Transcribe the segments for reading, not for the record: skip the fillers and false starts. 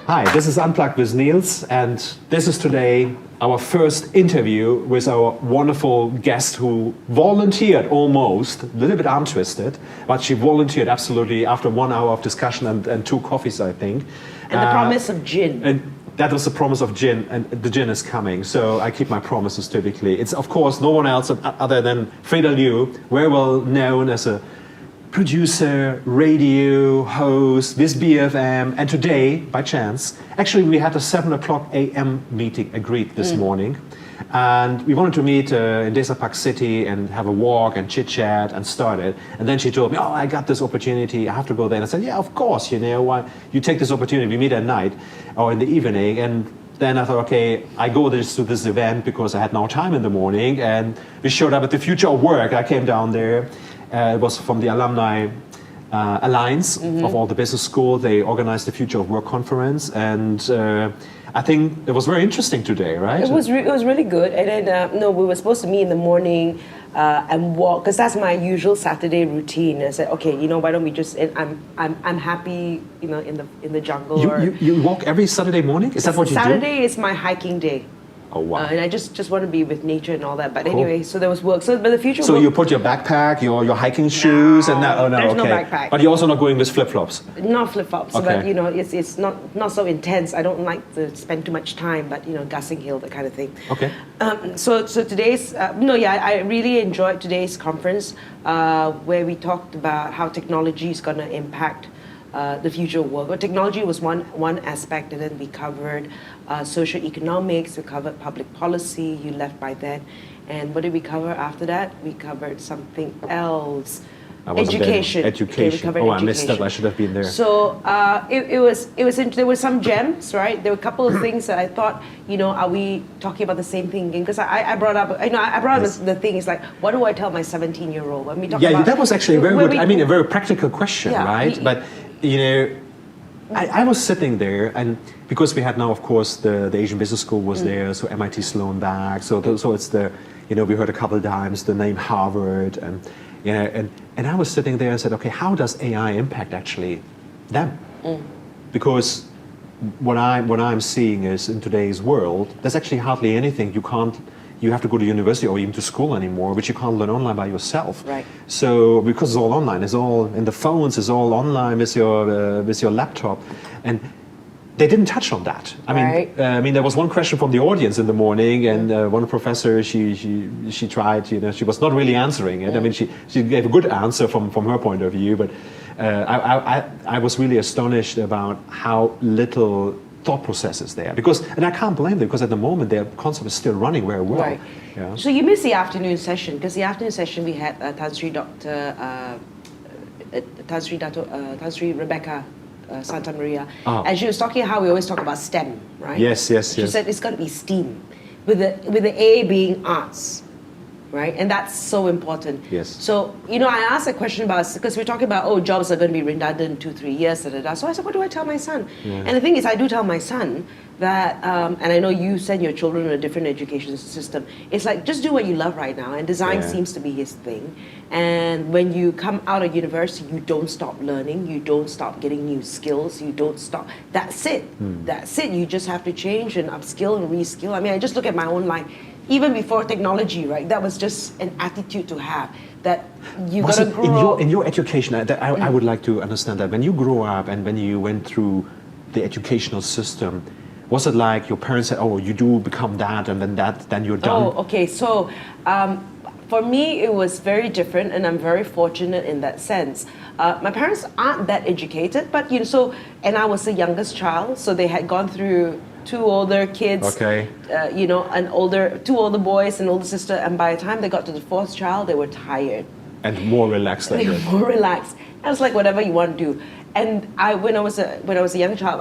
Hi, this is Unplugged with Niels, and this is today our first interview with our wonderful guest who volunteered almost, a little bit arm twisted, but she volunteered absolutely after 1 hour of discussion and 2 coffees, I think. And the promise of gin. And that was the promise of gin, and the gin is coming, so I keep my promises typically. It's, of course, no one else other than Freda Liu, very well known as a producer, radio host, with BFM, and today, by chance, actually we had a 7 o'clock a.m. meeting agreed this morning, and we wanted to meet in Desa Park City and have a walk and chit-chat and started, and then she told me, oh, I got this opportunity, I have to go there, and I said, yeah, of course, you know, why you take this opportunity, we meet at night or in the evening, and then I thought, okay, I go to this event because I had no time in the morning, and we showed up at the Future of Work. I came down there. It was from the Alumni Alliance of all the business schools. They organized the Future of Work conference, and I think it was very interesting today, right? It was really good. And then we were supposed to meet in the morning and walk, because that's my usual Saturday routine. I said, okay, you know, why don't we just? And I'm happy, you know, in the jungle. You walk every Saturday morning? Is that what you do? Saturday is my hiking day. Oh, wow. And I just want to be with nature and all that. But anyway, so there was work. So, but the future. So you put your backpack, your hiking shoes, and that. Oh no, there's okay. no backpack. But you're also not going with flip flops. Not flip flops, Okay. but you know, it's not so intense. I don't like to spend too much time, but you know, Gussing Hill, that kind of thing. Okay. So today's I really enjoyed today's conference where we talked about how technology is going to impact the future of work. Well, technology was one aspect, and then we covered socioeconomics, we covered public policy, you left by then. And what did we cover after that? We covered something else. Education. Education. Okay, I missed that. I should have been there. So there were some gems, right? There were a couple of things that I thought, you know, are we talking about the same thing again? Because I brought up, the thing is like, what do I tell my 17-year-old when we talk about? Yeah, that was actually a very good. A very practical question, right? But you know, I was sitting there, and because we had now, of course, the Asian Business School was there, so MIT Sloan back, so it's the, you know, we heard a couple of times the name Harvard, and you know, and I was sitting there and said, okay, how does AI impact actually them? Because what I'm seeing is in today's world, there's actually hardly anything you have to go to university or even to school anymore, which you can't learn online by yourself. Right. So because it's all online, it's all in the phones, it's all online with your laptop, and they didn't touch on that. I mean, there was one question from the audience in the morning, and one professor she tried, you know, she was not really answering it. I mean, she gave a good answer from her point of view, but I was really astonished about how little thought processes there, and I can't blame them, because at the moment their concept is still running very well. Right. Yeah. So you missed the afternoon session, because the afternoon session we had Tan Sri Rebecca Santa Maria, and she was talking how we always talk about STEM, right? Yes. She said it's got to be STEAM, with the A being arts. Right, and that's so important. Yes. So, you know, I asked a question about, because we're talking about, jobs are going to be redundant in 2-3 years, So I said, what do I tell my son? Yeah. And the thing is, I do tell my son that, and I know you send your children in a different education system. It's like, just do what you love right now, and design seems to be his thing. And when you come out of university, you don't stop learning, you don't stop getting new skills, you don't stop. That's it. That's it. You just have to change and upskill and reskill. I mean, I just look at my own life. Even before technology, right? That was just an attitude to have, that you got to grow up. In your education, I would like to understand that. When you grew up and when you went through the educational system, was it like your parents said, oh, you do become that, and then you're done? Oh, okay. So for me, it was very different, and I'm very fortunate in that sense. My parents aren't that educated, but you know, and I was the youngest child, so they had gone through 2 older kids, you know, two older boys, an older sister, and by the time they got to the 4th child, they were tired. And more relaxed. They were more relaxed. I was like, whatever you want to do. And when I was a young child,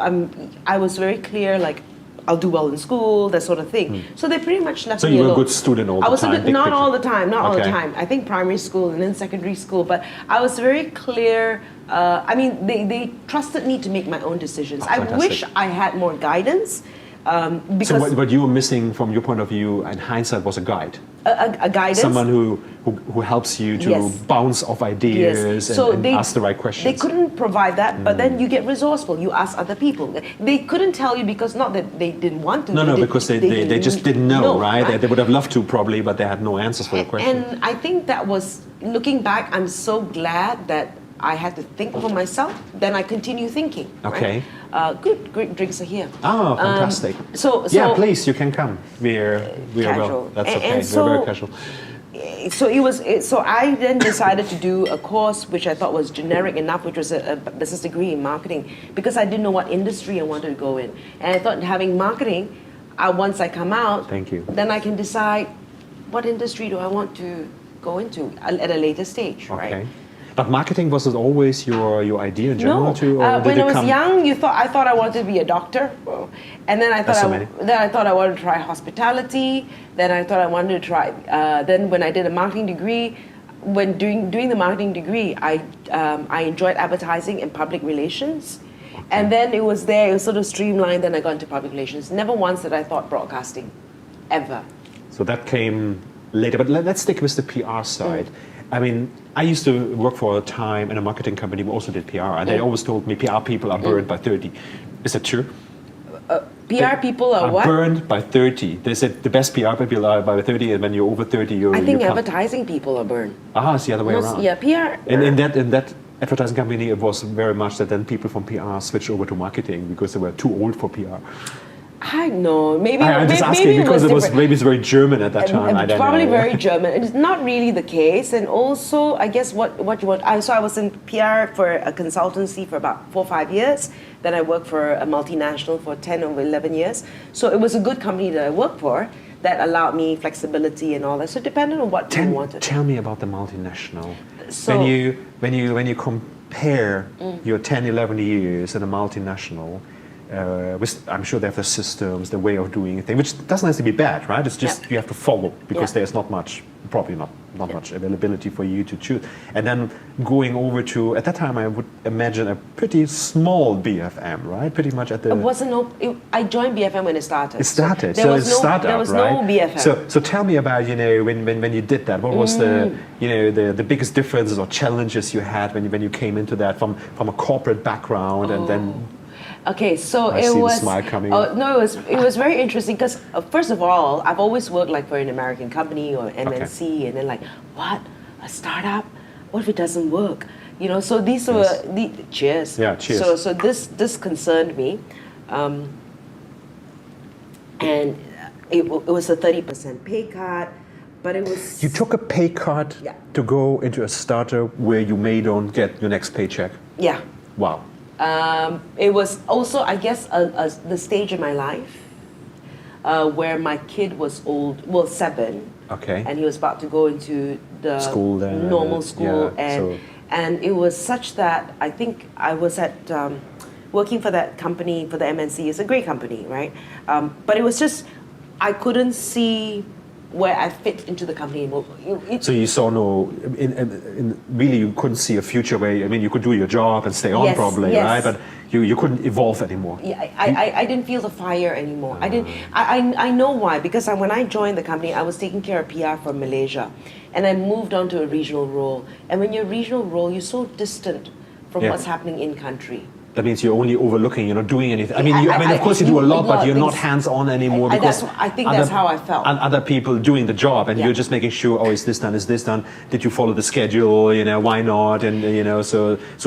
I was very clear, like, I'll do well in school, that sort of thing. So they pretty much left me alone. So you were a good student all the time? I was not all the time. I think primary school and then secondary school, but I was very clear. I mean, they trusted me to make my own decisions. I wish I had more guidance, So because what you were missing from your point of view in hindsight was a guide. a guidance. Someone who helps you to Yes. bounce off ideas and ask the right questions. They couldn't provide that, but then you get resourceful. You ask other people. They couldn't tell you because not that they didn't want to. No, because they just didn't know, right? They would have loved to probably, but they had no answers for the question. And I think that was, looking back, I'm so glad that I had to think for myself. Then I continue thinking. Okay. Right? Great drinks are here. Oh, fantastic. So yeah, please, you can come. We are casual. well. That's okay. And so, we're very casual. So I then decided to do a course which I thought was generic enough, which was a business degree in marketing, because I didn't know what industry I wanted to go in. And I thought having marketing, once I come out, Thank you. then I can decide what industry do I want to go into at a later stage, Okay. right? But marketing wasn't always your idea in general No, too, or did when it I was come? young, I thought I wanted to be a doctor, and then I That's so thought I wanted to try hospitality. Then I thought I wanted to try. Then when I did a marketing degree, when doing the marketing degree, I enjoyed advertising and public relations, and then it was sort of streamlined. Then I got into public relations. Never once did I thought broadcasting, ever. So that came later. But let's stick with the PR side. I mean, I used to work for a time in a marketing company who also did PR, and they always told me PR people are burned by 30. Is that true? PR people are what? Burned by 30. They said the best PR people are by 30, and when you're over 30, you're. I think you can't. advertising people are burned. It's the other way around. Yeah, PR. In that advertising company, it was very much that then people from PR switched over to marketing because they were too old for PR. I know. Maybe I'm just asking maybe because it was different. maybe it's very German at that time. I don't Probably know. very German. It's not really the case. And also, I guess what you want. So I was in PR for a consultancy for about 4 or 5 years. Then I worked for a multinational for 10 or 11 years. So it was a good company that I worked for that allowed me flexibility and all that. So depending on what you wanted. Tell me about the multinational. So- when you compare your 10, 11 years in a multinational. I'm sure they have the systems, the way of doing things, which doesn't have to be bad, right? It's just you have to follow because there's not much, probably not much availability for you to choose. And then going over to, at that time, I would imagine a pretty small BFM, right? Pretty much at the. I joined BFM when it started. It started, there was it's startup, there was right? no BFM. So tell me about when you did that. What was the biggest differences or challenges you had when you came into that from a corporate background and then. Okay, so I it see was. the smile coming. No, it was very interesting because first of all, I've always worked like for an American company or MNC, and then like, what, a startup? What if it doesn't work? You know, so these were the cheers. Yeah, cheers. So this concerned me, and it was a 30% pay cut, but it was. You took a pay cut to go into a startup where you may don't get your next paycheck. Yeah. Wow. It was also, I guess, the stage in my life where my kid was 7. Okay. And he was about to go into the school then, normal school, so. and it was such that I think I was at working for that company, for the MNC. It's a great company, right? But it was just I couldn't see where I fit into the company. So you saw really you couldn't see a future where, I mean, you could do your job and stay on probably, right? But you couldn't evolve anymore. Yeah, I didn't feel the fire anymore. I know why, because when I joined the company, I was taking care of PR for Malaysia, and I moved on to a regional role. And when you're a regional role, you're so distant from what's happening in country. That means you're only overlooking, you're not doing anything. I mean, of course you do a lot, but you're not hands-on anymore because I think that's how I felt. And other people doing the job, and you're just making sure, oh, is this done? Is this done? Did you follow the schedule? You know, why not? And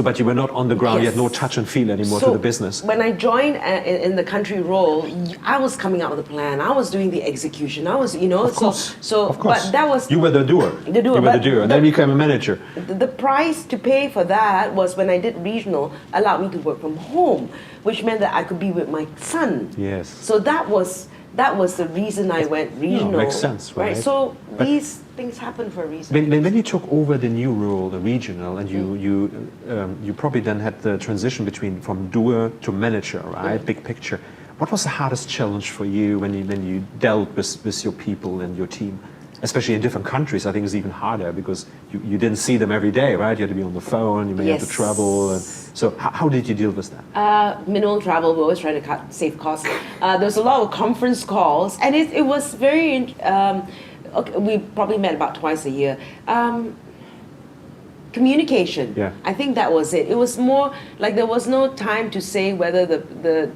but you were not on the ground. You had no touch and feel anymore to the business. When I joined in the country role, I was coming out with a plan. I was doing the execution. I was, Of course. But that was you were the doer. You were the doer, and then you became a manager. The price to pay for that was when I did regional, allowed me to work from home, which meant that I could be with my son. Yes. So that was the reason I went regional. No, makes sense, right? So these things happen for a reason. When you took over the new role, the regional, and you probably then had the transition from doer to manager, right? Big picture. What was the hardest challenge for you when you dealt with your people and your team? especially in different countries, I think it's even harder because you didn't see them every day, right? You had to be on the phone, you may have to travel. And so how did you deal with that? Minimal travel, we always try to save costs. There was a lot of conference calls, and it was very, okay, we probably met about twice a year. Communication. Yeah. I think that was it. It was more like there was no time to say whether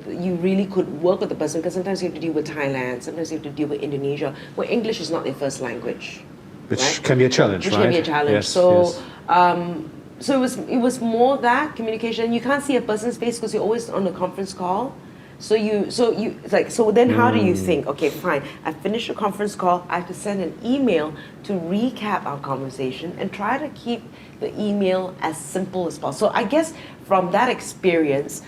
you really could work with the person, because sometimes you have to deal with Thailand, sometimes you have to deal with Indonesia, where English is not their first language. Which right? can be a challenge, Which right? can be a challenge. Yes, so, yes. So it was more that communication. You can't see a person's face because you're always on a conference call. So then how do you think? Okay, fine. I finished a conference call. I have to send an email to recap our conversation and try to keep the email as simple as possible. So I guess from that experience,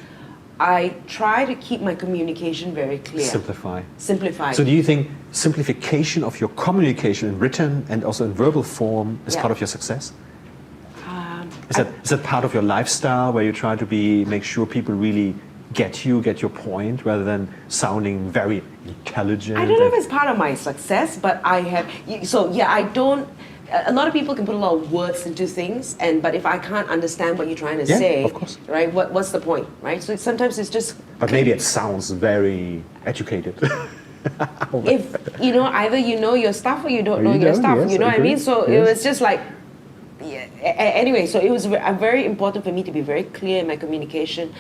I try to keep my communication very clear. Simplify. So do you think simplification of your communication in written and also in verbal form is part of your success? Is that part of your lifestyle where you try to make sure people really get your point rather than sounding very intelligent? I don't know if it's part of my success, but I have. I don't. A lot of people can put a lot of words into things, but if I can't understand what you're trying to say, of course. Right? What's the point, right? So sometimes it's just. But maybe it sounds very educated. If either you know your stuff or you don't know your stuff. Yes, you know what I mean? So it yes. was just like. Yeah. Anyway, so it was very important for me to be very clear in my communication.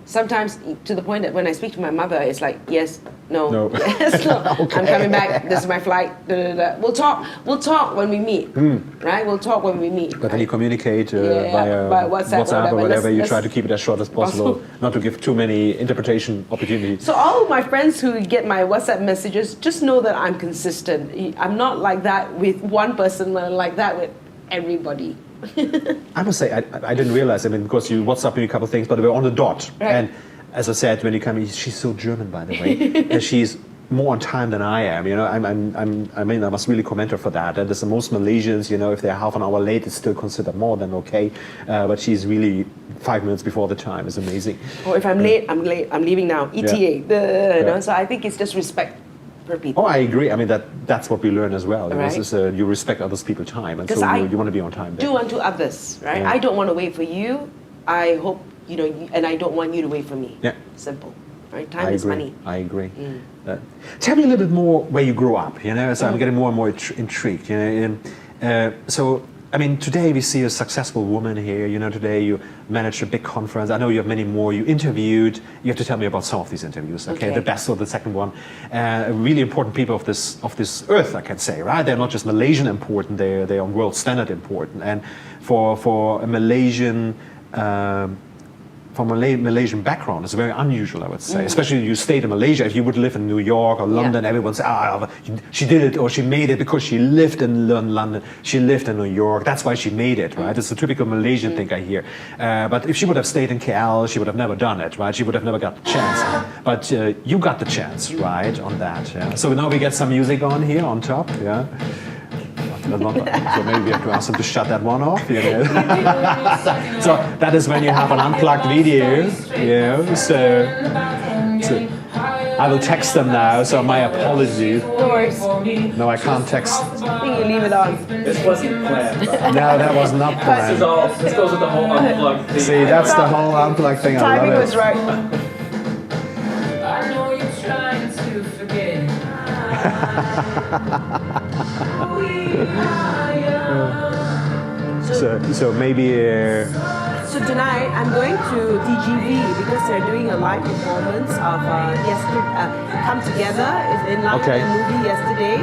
Sometimes to the point that when I speak to my mother, it's like, yes, no. Yes, no. Okay. I'm coming back. This is my flight. Da, da, da. We'll talk when we meet, right? We'll talk when we meet. But then you communicate via WhatsApp or whatever. You try to keep it as short as possible, not to give too many interpretation opportunities. So all of my friends who get my WhatsApp messages, just know that I'm consistent. I'm not like that with one person, I'm like that with everybody. I must say, I didn't realize. I mean, because you WhatsApp me a couple of things, but we were on the dot. Right. And as I said, when you come, she's so German, by the way, and she's more on time than I am. I must really commend her for that. And there's most Malaysians, if they're half an hour late, it's still considered more than okay. But she's really 5 minutes before the time. It's amazing. Or if I'm late, I'm late. I'm leaving now. ETA. So I think it's just respect. For people. Oh, I agree. I mean, that's what we learn as well. Right. You respect others people's time, and so you want to be on time. Do unto others, right? Yeah. I don't want to wait for you. I hope and I don't want you to wait for me. Yeah. Simple, right? Time is money. I agree. Tell me a little bit more where you grew up. So I'm getting more and more intrigued. So. I mean, today we see a successful woman here. Today you managed a big conference. I know you have many more. You interviewed. You have to tell me about some of these interviews. Okay. The best or the second one. Really important people of this earth, I can say, right? They're not just Malaysian important. They're on world standard important. And for a Malaysian. From a Malaysian background, it's very unusual, I would say. Especially you stayed in Malaysia. If you would live in New York or London, everyone say, she did it or she made it because she lived in London, she lived in New York. That's why she made it, right? It's a typical Malaysian thing I hear. But if she would have stayed in KL, she would have never done it, right? She would have never got the chance. But you got the chance, right, on that. Yeah? So now we get some music on here on top, yeah. So maybe we have to ask them to shut that one off. So that is when you have an unplugged video. So I will text them now. So my apologies. No worries. No, I can't text. I think you leave it on. This wasn't planned. No, that was not planned. This goes with the whole unplugged thing. See, that's the whole unplugged thing. Timing I love it. was right. I know you're trying to forget. So maybe. So tonight I'm going to TGV because they're doing a live performance of Come Together. It's in London, Okay. a movie yesterday.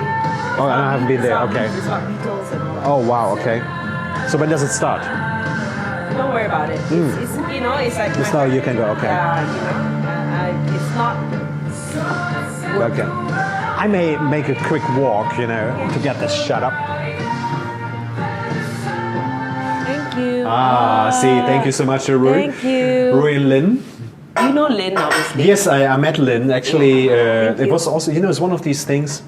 Oh, I haven't been there. Okay. It's about Beatles and all that. Oh wow. Okay. So when does it start? Don't worry about it. It's it's like. Just now you can go. Okay. Yeah, it's not. Okay. I may make a quick walk, to get this shut up. Thank you. Thank you so much, Rui. Thank you. Rui and Lynn. You know Lynn, obviously. Yes, I met Lynn. Actually, Thank it you. was also, it's one of these things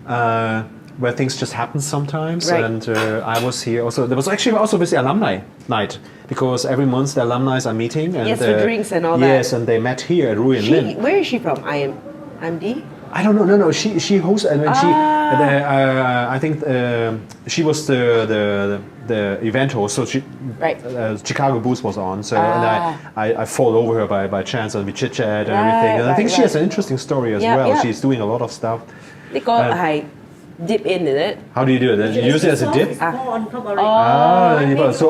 where things just happen sometimes. Right. And I was here also. There was actually also this alumni night because every month the alumni are meeting. And, Yes, for drinks and all that. Yes, and they met here at Rui and Lynn. Where is she from? IMD? I don't know. No. She hosts, and when I think she was the event host. So she, Right. Chicago Boost was on. So and I fall over her by chance, and we chit chat and everything. And I think she has an interesting story as Yeah, well. yeah. She's doing a lot of stuff. They call I dip in it. How do you do it? You use it as a dip. Pour on top already. Then you put- so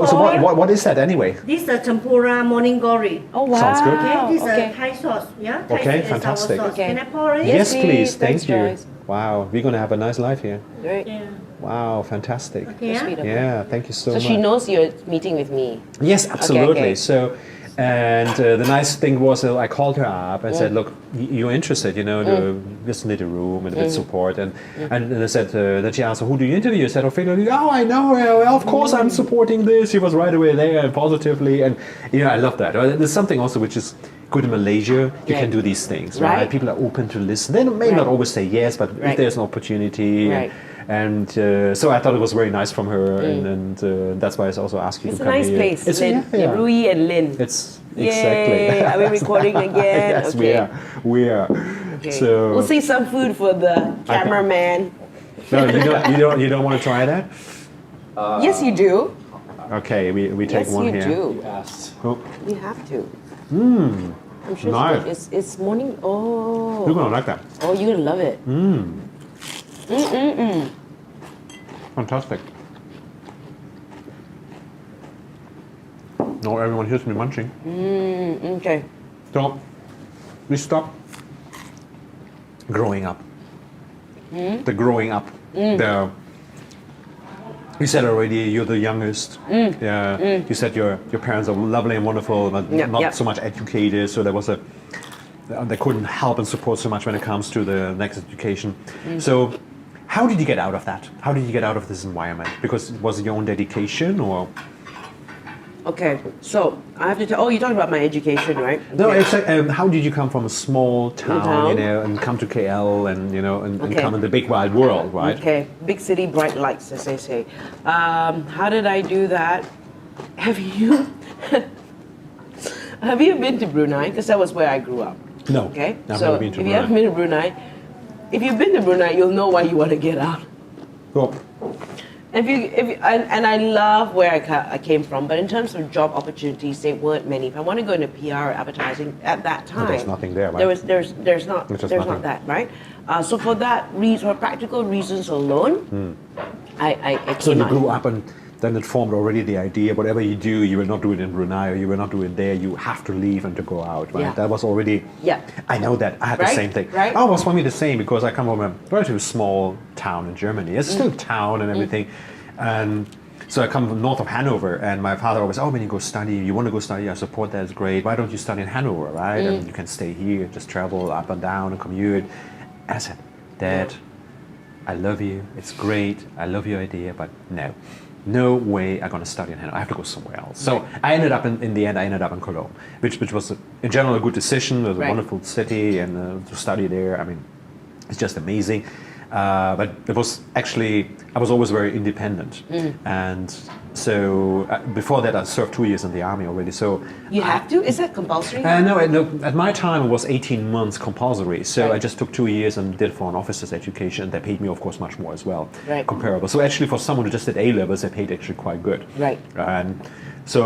what is that anyway? This is tempura morning glory. Oh wow. Sounds good. Okay, this is okay. a Thai sauce. Yeah. Thai Okay, sweet and sour fantastic. sauce. Okay. Can I pour it? Yes, Yes, please. please. Thanks, Thank you. Joyce. Wow, we're gonna have a nice life here. Right. Yeah. Wow, fantastic. Okay. Sweet of her. Yeah, thank you so So much. she knows you're meeting with me. Yes, absolutely. okay. So, and the nice thing was I called her up and said, "Look, you're interested, to just need a room and a bit of support." And I said that she asked, "Who do you interview?" I said, "Freda Liu." "Oh, I know her. Well, of course, I'm supporting this." She was right away there and positively, and I love that. There's something also which is good in Malaysia. You can Right. do these things, right? Right. People are open to listen. They may not Right. always say yes, but if Right. there's an opportunity. Right. And so I thought it was very nice from her, and that's why I also asked you It's to a come nice here. place. It's Lynn. yeah. Rui and Lynn. It's Yay. exactly. Are we recording again? Yes, Okay. we are. Okay. So we'll see some food for the cameraman. no, you don't want to try that. Yes, you do. Okay, we take Yes, one you here. do. Asked. Oh, You have to. I'm sure Nice. it's morning. Oh. you're gonna like that. Oh, you're gonna love it. Fantastic. No, everyone hears me munching. Okay. So we stop growing up. The growing up. You said already you're the youngest. Yeah. You said your parents are lovely and wonderful, but Yeah, not yeah. so much educated. So there was they couldn't help and support so much when it comes to the next education. So how did you get out of that? How did you get out of this environment? Because was it your own dedication or? Okay. So I have to tell. Oh, you're talking about my education, right? No, Okay. it's like, how did you come from a small town, town? and come to KL and and Okay. come in the big wide world, right? Okay, big city, bright lights, as they say. How did I do that? Have you have you been to Brunei? Because that was where I grew up. No, Okay, I've so never been to if you haven't been to Brunei, if you've been to Brunei, you'll know why you want to get out. Cool. If you and I love where I came from, but in terms of job opportunities, there weren't many. If I want to go into PR or advertising at that time, there's nothing there, right? There's not There's just there's nothing. not that, right? So for that reason, for practical reasons alone, I So came you out. grew up and then it formed already the idea, whatever you do, you will not do it in Brunei or you will not do it there, you have to leave and to go out, right? Yeah. That was already, Yeah. I know that, I had the Right, same thing. right. Oh, it was for me the same because I come from a relatively small town in Germany. It's still a town and everything. And so I come from north of Hanover and my father always, when you go study, you want to go study, I support that, it's great. Why don't you study in Hanover, right? And you can stay here, just travel up and down and commute. And I said, Dad, I love you, it's great, I love your idea, but no way I'm going to study in Hanover. I have to go somewhere else. So I ended up in the end, I ended up in Cologne, which was in general a good decision. It was a Right. wonderful city, and to study there, I mean, it's just amazing. But it was actually, I was always very independent, and so before that I served 2 years in the army already. So You have to? Is that compulsory? no, at my time it was 18 months compulsory. So Right. I just took 2 years and did for an officer's education. They paid me, of course, much more as well, Right. comparable. So actually, for someone who just did A levels, they paid actually quite good. Right. And so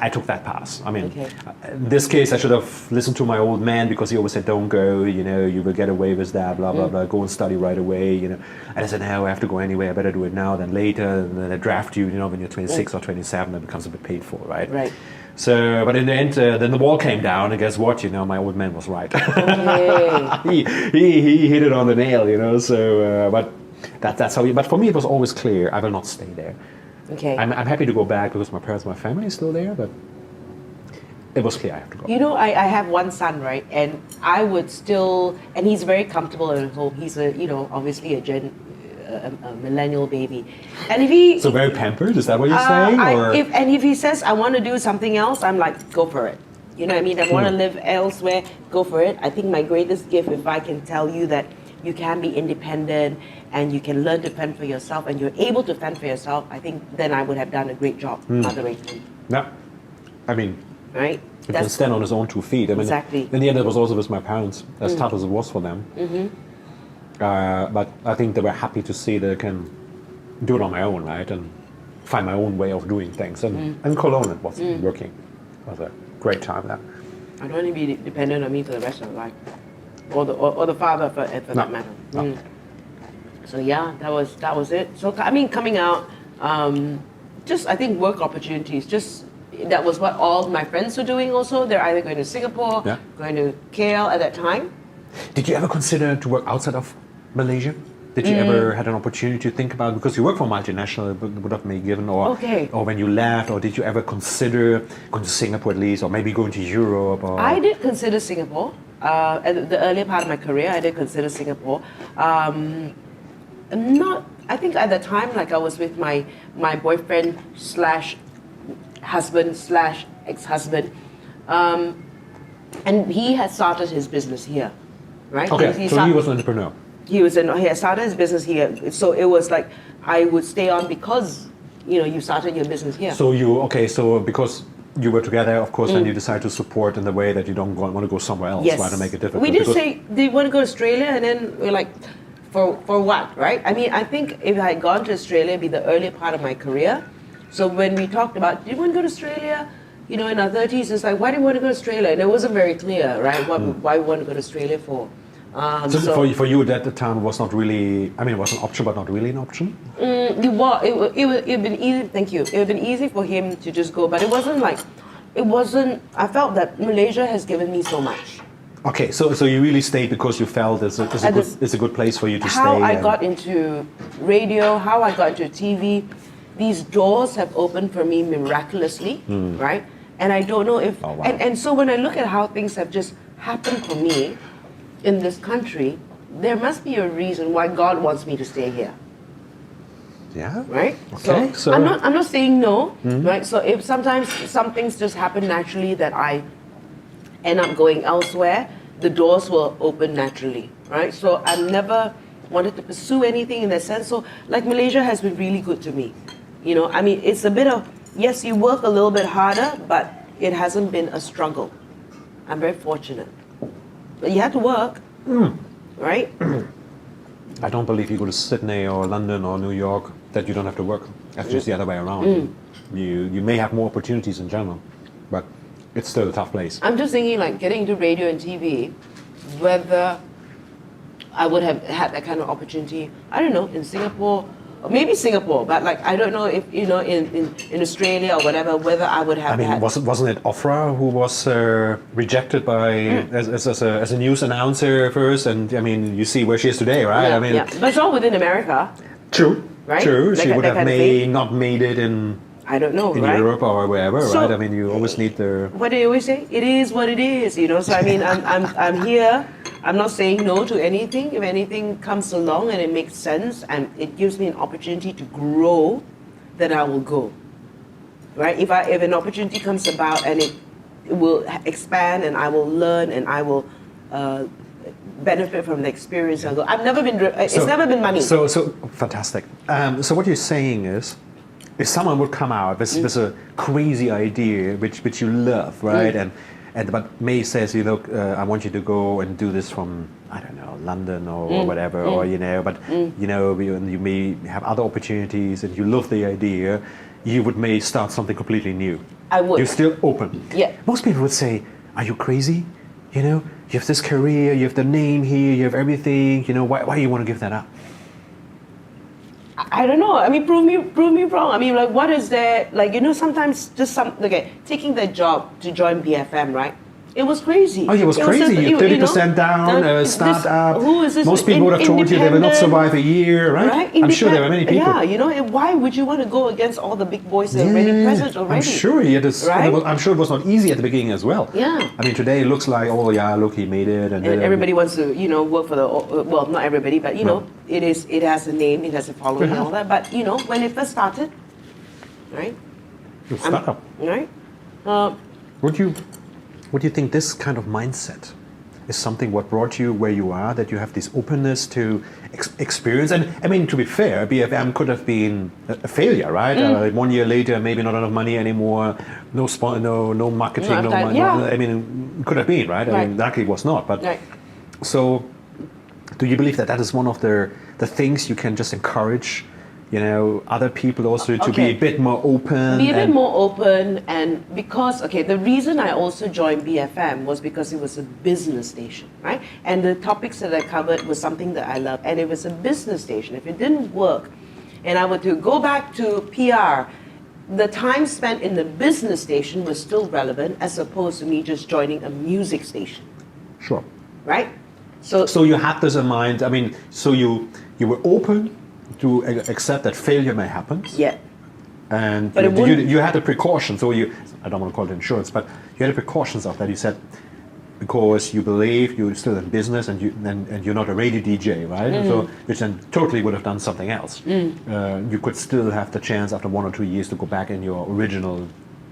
I took that pass. I mean, Okay. in this case, I should have listened to my old man because he always said, "Don't go. You will get away with that. Blah blah blah. Go and study right away." And I said, "No, I have to go anyway. I better do it now than later." And then they draft you. When you're 26 or 27, it becomes a bit painful, right? Right. So, but in the end, then the wall came down, and guess what? My old man was right. Okay. he hit it on the nail, So, but that's how. But for me, it was always clear I will not stay there. Okay. I'm happy to go back because my parents, my family is still there, but it was clear I have to go. You know, I have one son, right? And I would still, and he's very comfortable at home. He's obviously a millennial baby. And if he, So very pampered, is that what you're saying? Or? if he says, I want to do something else, I'm like, go for it. You know what I mean? I want to live elsewhere, go for it. I think my greatest gift, if I can tell you that you can be independent and you can learn to fend for yourself and you're able to fend for yourself, I think then I would have done a great job mothering him, No. I mean, right? he can stand on his own 2 feet. I mean, Exactly. in the end, it was also with my parents, as tough as it was for them. But I think they were happy to see that I can do it on my own, right? And find my own way of doing things. And Cologne, it was working. It was a great time there. I don't want to be dependent on me for the rest of my life, or the father for that matter. No. So yeah, that was it. So I mean, coming out, just I think work opportunities. Just that was what all my friends were doing. Also, they're either going to Singapore, Yeah. going to KL at that time. Did you ever consider to work outside of Malaysia? Did you ever had an opportunity to think about, because you work for a multinational, it would have been given, or Okay. or when you left, or did you ever consider going to Singapore at least, or maybe going to Europe? Or I did consider Singapore. At the earlier part of my career, I did consider Singapore. Not, I think at the time, like I was with my boyfriend slash husband slash ex-husband, and he had started his business here, right? okay, so start- he was an entrepreneur. he had started his business here, so it was like I would stay on because you started your business here. So because you were together, of course, then you decide to support in the way that you don't want to go somewhere else, Yes. right, to make it difficult. We did because- say, do you want to go to Australia? And then we're like, for what, right? I mean, I think if I had gone to Australia, it'd be the earlier part of my career. So when we talked about, do you want to go to Australia? In our 30s, it's like, why do you want to go to Australia? And it wasn't very clear, right? Why we want to go to Australia for. So for you, at the time was not really, I mean, it was an option, but not really an option? It would been easy. Thank you. It would have been easy for him to just go, but it wasn't like, I felt that Malaysia has given me so much. Okay, so you really stayed because you felt it's a good place for you to stay. How I and- got into radio, how I got into TV, these doors have opened for me miraculously, right? And I don't know if, Oh, wow. and so when I look at how things have just happened for me in this country, there must be a reason why God wants me to stay here. Yeah. Right? Okay, so- I'm not saying no, right? So if sometimes some things just happen naturally that I end up going elsewhere, the doors will open naturally, right? So I've never wanted to pursue anything in that sense. So like Malaysia has been really good to me. I mean, it's a bit of, yes, you work a little bit harder, but it hasn't been a struggle. I'm very fortunate. But you have to work, right? I don't believe you go to Sydney or London or New York that you don't have to work. That's just the other way around. You may have more opportunities in general, but it's still a tough place. I'm just thinking like getting into radio and TV, whether I would have had that kind of opportunity, I don't know, in Singapore, or maybe Singapore, but like I don't know if, in Australia or whatever, whether I would have I mean, had. wasn't it Ofra who was rejected by as a news announcer first? And I mean, you see where she is today, right? Yeah, I mean, yeah. But it's all within America. true, Right? true. Like She that- would that have kind of thing. not made it in I don't know, right? Europe or wherever, So- right? I mean, you always need the. What do you always say? It is what it is, So I mean, I'm here. I'm not saying no to anything. If anything comes along and it makes sense and it gives me an opportunity to grow, then I will go. Right? If an opportunity comes about and it will expand and I will learn and I will benefit from the experience, I'll go. I've never been. It's never been money. So fantastic. So what you're saying is, if someone would come out with a crazy idea which you love, right, and but May says, I want you to go and do this from, I don't know, London or whatever, or but you may have other opportunities and you love the idea, you would may start something completely new. I would. You're still open. Yeah. Most people would say, "Are you crazy? You have this career, you have the name here, you have everything. Why do you want to give that up?" I don't know. I mean, prove me wrong. I mean, like, what is there? Like, sometimes just taking the job to join BFM, right? It was crazy. Oh, it was crazy. just- You're 30% down, start up. Who is this? Most people would have told you they will not Independent, survive a year, right? I'm sure there were many people. Yeah, why would you want to go against all the big boys that are already present already? I'm sure he had this. Right? I'm sure it was not easy at the beginning as well. Yeah. I mean, today it looks like, oh yeah, look, he made it, And everybody wants to, work for the, well, not everybody, but, it has a name, it has a following and all that. But, when it first started, right? It's startup. Right? Would you think this kind of mindset is something what brought you where you are, that you have this openness to experience? And I mean, to be fair, BFM could have been a failure, right? 1 year later, maybe not enough money anymore, no marketing, No no time, money. yeah. I mean, it could have been, right? I Right. mean, luckily it was not. But Right. so Do you believe that that is one of the things you can just encourage, other people also to be Okay. a bit more open? Be a bit and- more open, and because the reason I also joined BFM was because it was a business station, right? And the topics that I covered was something that I love, and it was a business station. If it didn't work, and I were to go back to PR, the time spent in the business station was still relevant as opposed to me just joining a music station, Sure. right? So So you had this in mind. I mean, so you were open to accept that failure may happen. yeah. And But it you wouldn't- had the precautions, so I don't want to call it insurance, but you had the precautions of that. You said, because you believe you're still in business and you're not a radio DJ, right? So, which then totally would have done something else. You could still have the chance after 1 or 2 years to go back in your original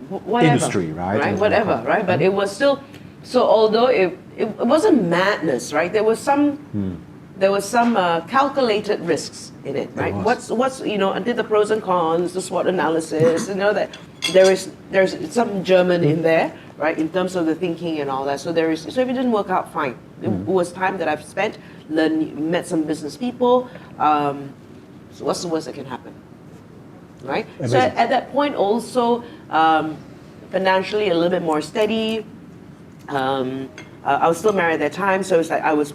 Whatever, industry, right? Right, And- whatever, right? But it was still, so although it wasn't madness, right? There was some calculated risks in it, right? was. What's I did the pros and cons, the SWOT analysis, that there's some German in there, right? In terms of the thinking and all that. So so if it didn't work out, fine. It was time that I've spent, met some business people. So what's the worst that can happen? Right? So Amazing. at that point also, financially a little bit more steady. I was still married at that time, so it's like I was,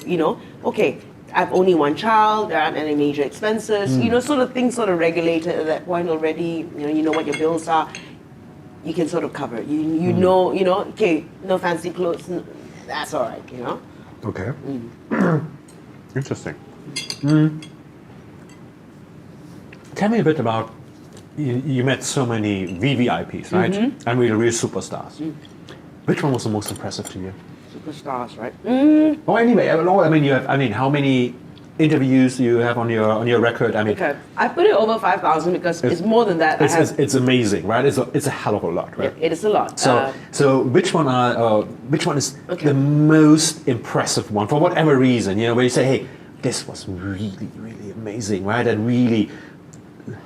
okay, I've only one child, there aren't any major expenses, sort of things sort of regulated at that point already, you know what your bills are, you can sort of cover it. You know, okay, no fancy clothes, that's all right, Okay. Interesting. Tell me a bit about, you met so many VVIPs, right? And real superstars. Which one was the most impressive to you? Superstars, right? Oh, anyway, I mean, how many interviews do you have on your record? I mean, Okay, I put it over 5,000 because it's more than that. it's amazing, right? It's a hell of a lot, right? It is a lot. So which one is Okay. the most impressive one for whatever reason? Where you say, hey, this was really, really amazing, right? That really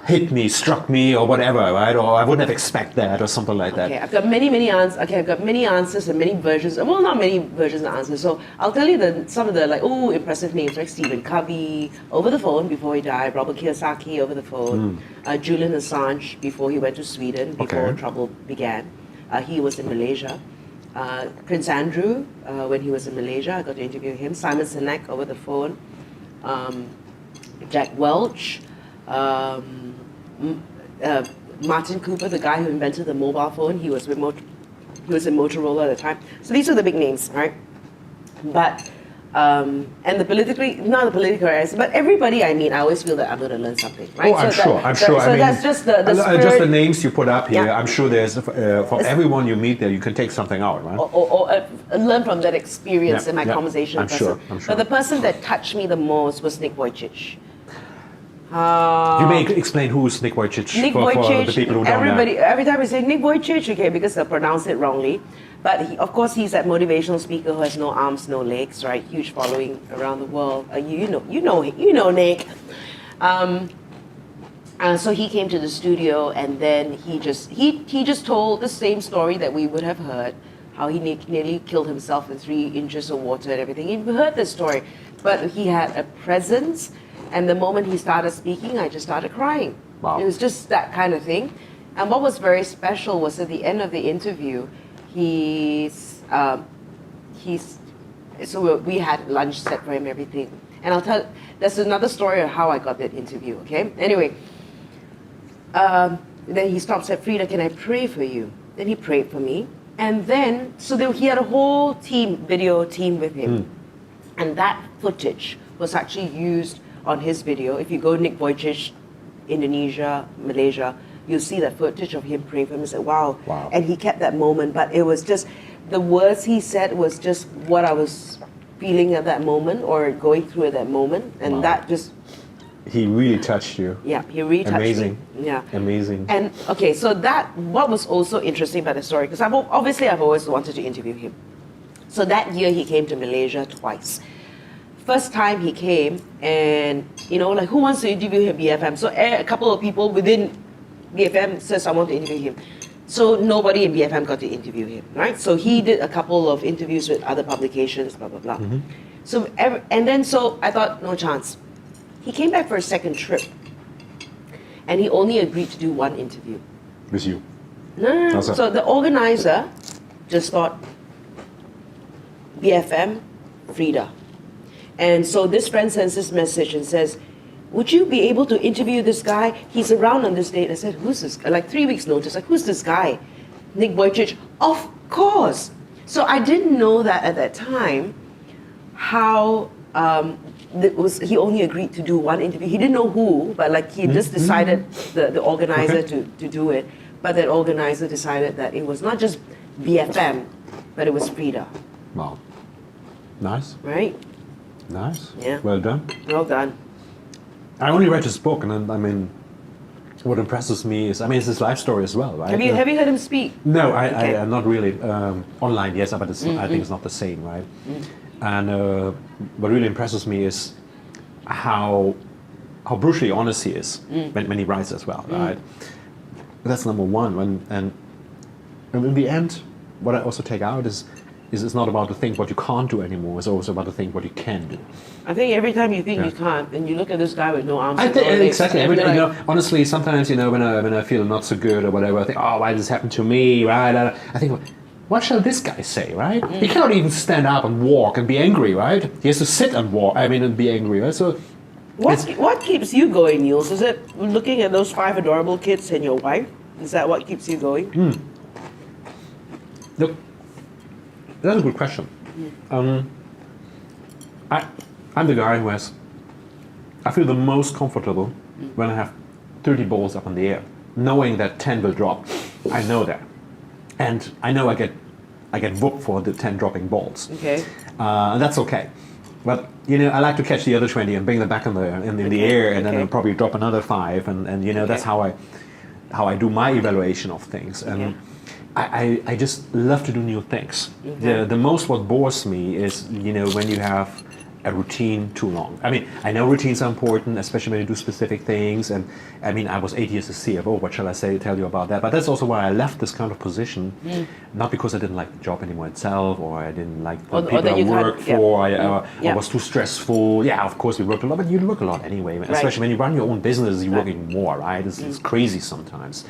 hit me, struck me, or whatever, right? Or I wouldn't have expected that, or something like that. Okay, I've got many answers. Okay, I've got many answers and many versions. Well, not many versions and answers. So I'll tell you some of the impressive names, like Stephen Covey over the phone before he died, Robert Kiyosaki over the phone, Julian Assange before he went to Sweden before Okay. trouble began. He was in Malaysia. Prince Andrew when he was in Malaysia, I got to interview him. Simon Sinek over the phone. Jack Welch. Martin Cooper, the guy who invented the mobile phone, he was in Motorola at the time. So these are the big names, right? But and not the political areas, but everybody I meet, I always feel that I'm going to learn something, right? Oh, I'm sure. So I mean, that's just the spirit. just the names you put up here. Yeah. I'm sure there's for everyone you meet there, you can take something out, right? Or learn from that experience Yeah, in my yeah. conversation. I'm with sure, person. I'm sure. But the person that touched me the most was Nick Vujicic. You may explain who's Nick Vujicic Nick for Vujicic, the people who don't know. every time we say Nick Vujicic, okay, because they pronounce it wrongly. But of course, he's that motivational speaker who has no arms, no legs, right? Huge following around the world. You know Nick. So he came to the studio, and then he just told the same story that we would have heard, how he nearly killed himself in 3 inches of water and everything. You've heard this story, but he had a presence. And the moment he started speaking, I just started crying. Wow. It was just that kind of thing. And what was very special was at the end of the interview, we had lunch set for him, everything. And I'll tell, there's another story of how I got that interview, okay? Anyway, then he stopped and said, Freda, can I pray for you? Then he prayed for me. And then, he had a whole video team with him. And that footage was actually used on his video. If you go Nick Vujicic, Indonesia, Malaysia, you'll see that footage of him praying for him and say, wow. And he kept that moment, but it was just, the words he said was just what I was feeling at that moment or going through at that moment. And that just... He really touched you. Yeah, he really touched Amazing. me. Yeah. Amazing. And okay, so what was also interesting about the story, because I've always wanted to interview him. So that year he came to Malaysia twice. First time he came, and who wants to interview him at BFM? So a couple of people within BFM says, I want to interview him. So nobody in BFM got to interview him, right? So he did a couple of interviews with other publications, blah, blah, blah. So I thought, no chance. He came back for a second trip, and he only agreed to do one interview. With you. No. How's that? So the organizer just thought, BFM, Freda. And so this friend sends this message and says, would you be able to interview this guy? He's around on this date. I said, who's this guy? Like 3 weeks notice, like, who's this guy? Nick Wojcicki. Of course. So I didn't know that at that time how he only agreed to do one interview. He didn't know who, but like he just decided, the organizer, to do it. But that organizer decided that it was not just BFM, but it was Freda. Wow. Nice. Right? Nice. Yeah. Well done. Well done. I only read his book, and then, I mean, what impresses me is, I mean, it's his life story as well, right? Have you heard him speak? No, Okay. I not really. Online, yes, but I think it's not the same, right? And what really impresses me is how brutally honest he is when he writes as well, right? That's number one. And in the end, what I also take out is it's not about to think what you can't do anymore. It's also about to think what you can do. I think every time you think you can't, and you look at this guy with no arms. I and think no legs, exactly. and you're like, Honestly, sometimes when I feel not so good or whatever, I think, oh, why did this happen to me? Right? I think, what shall this guy say? Right? He cannot even stand up and walk and be angry, right? He has to sit and walk. I mean, and be angry, right? So, what keeps you going, Niels? Is it looking at those 5 adorable kids and your wife? Is that what keeps you going? look, that's a good question. I'm the guy who has. I feel the most comfortable when I have 30 balls up in the air, knowing that 10 will drop. I know that, and I know I get whooped for the 10 dropping balls. Okay. And that's okay. But I like to catch the other 20 and bring them back in the air, and then I'll probably drop another 5, and that's how I do my evaluation of things. And I just love to do new things. The most what bores me is when you have a routine too long. I mean, I know routines are important, especially when you do specific things. And I mean, I was 8 years as CFO. What shall I tell you about that? But that's also why I left this kind of position, not because I didn't like the job anymore itself, or I didn't like the people I worked for. Or was too stressful. Yeah, of course we worked a lot, but you work a lot anyway. Especially when you run your own business, you're working more, right? It's crazy sometimes.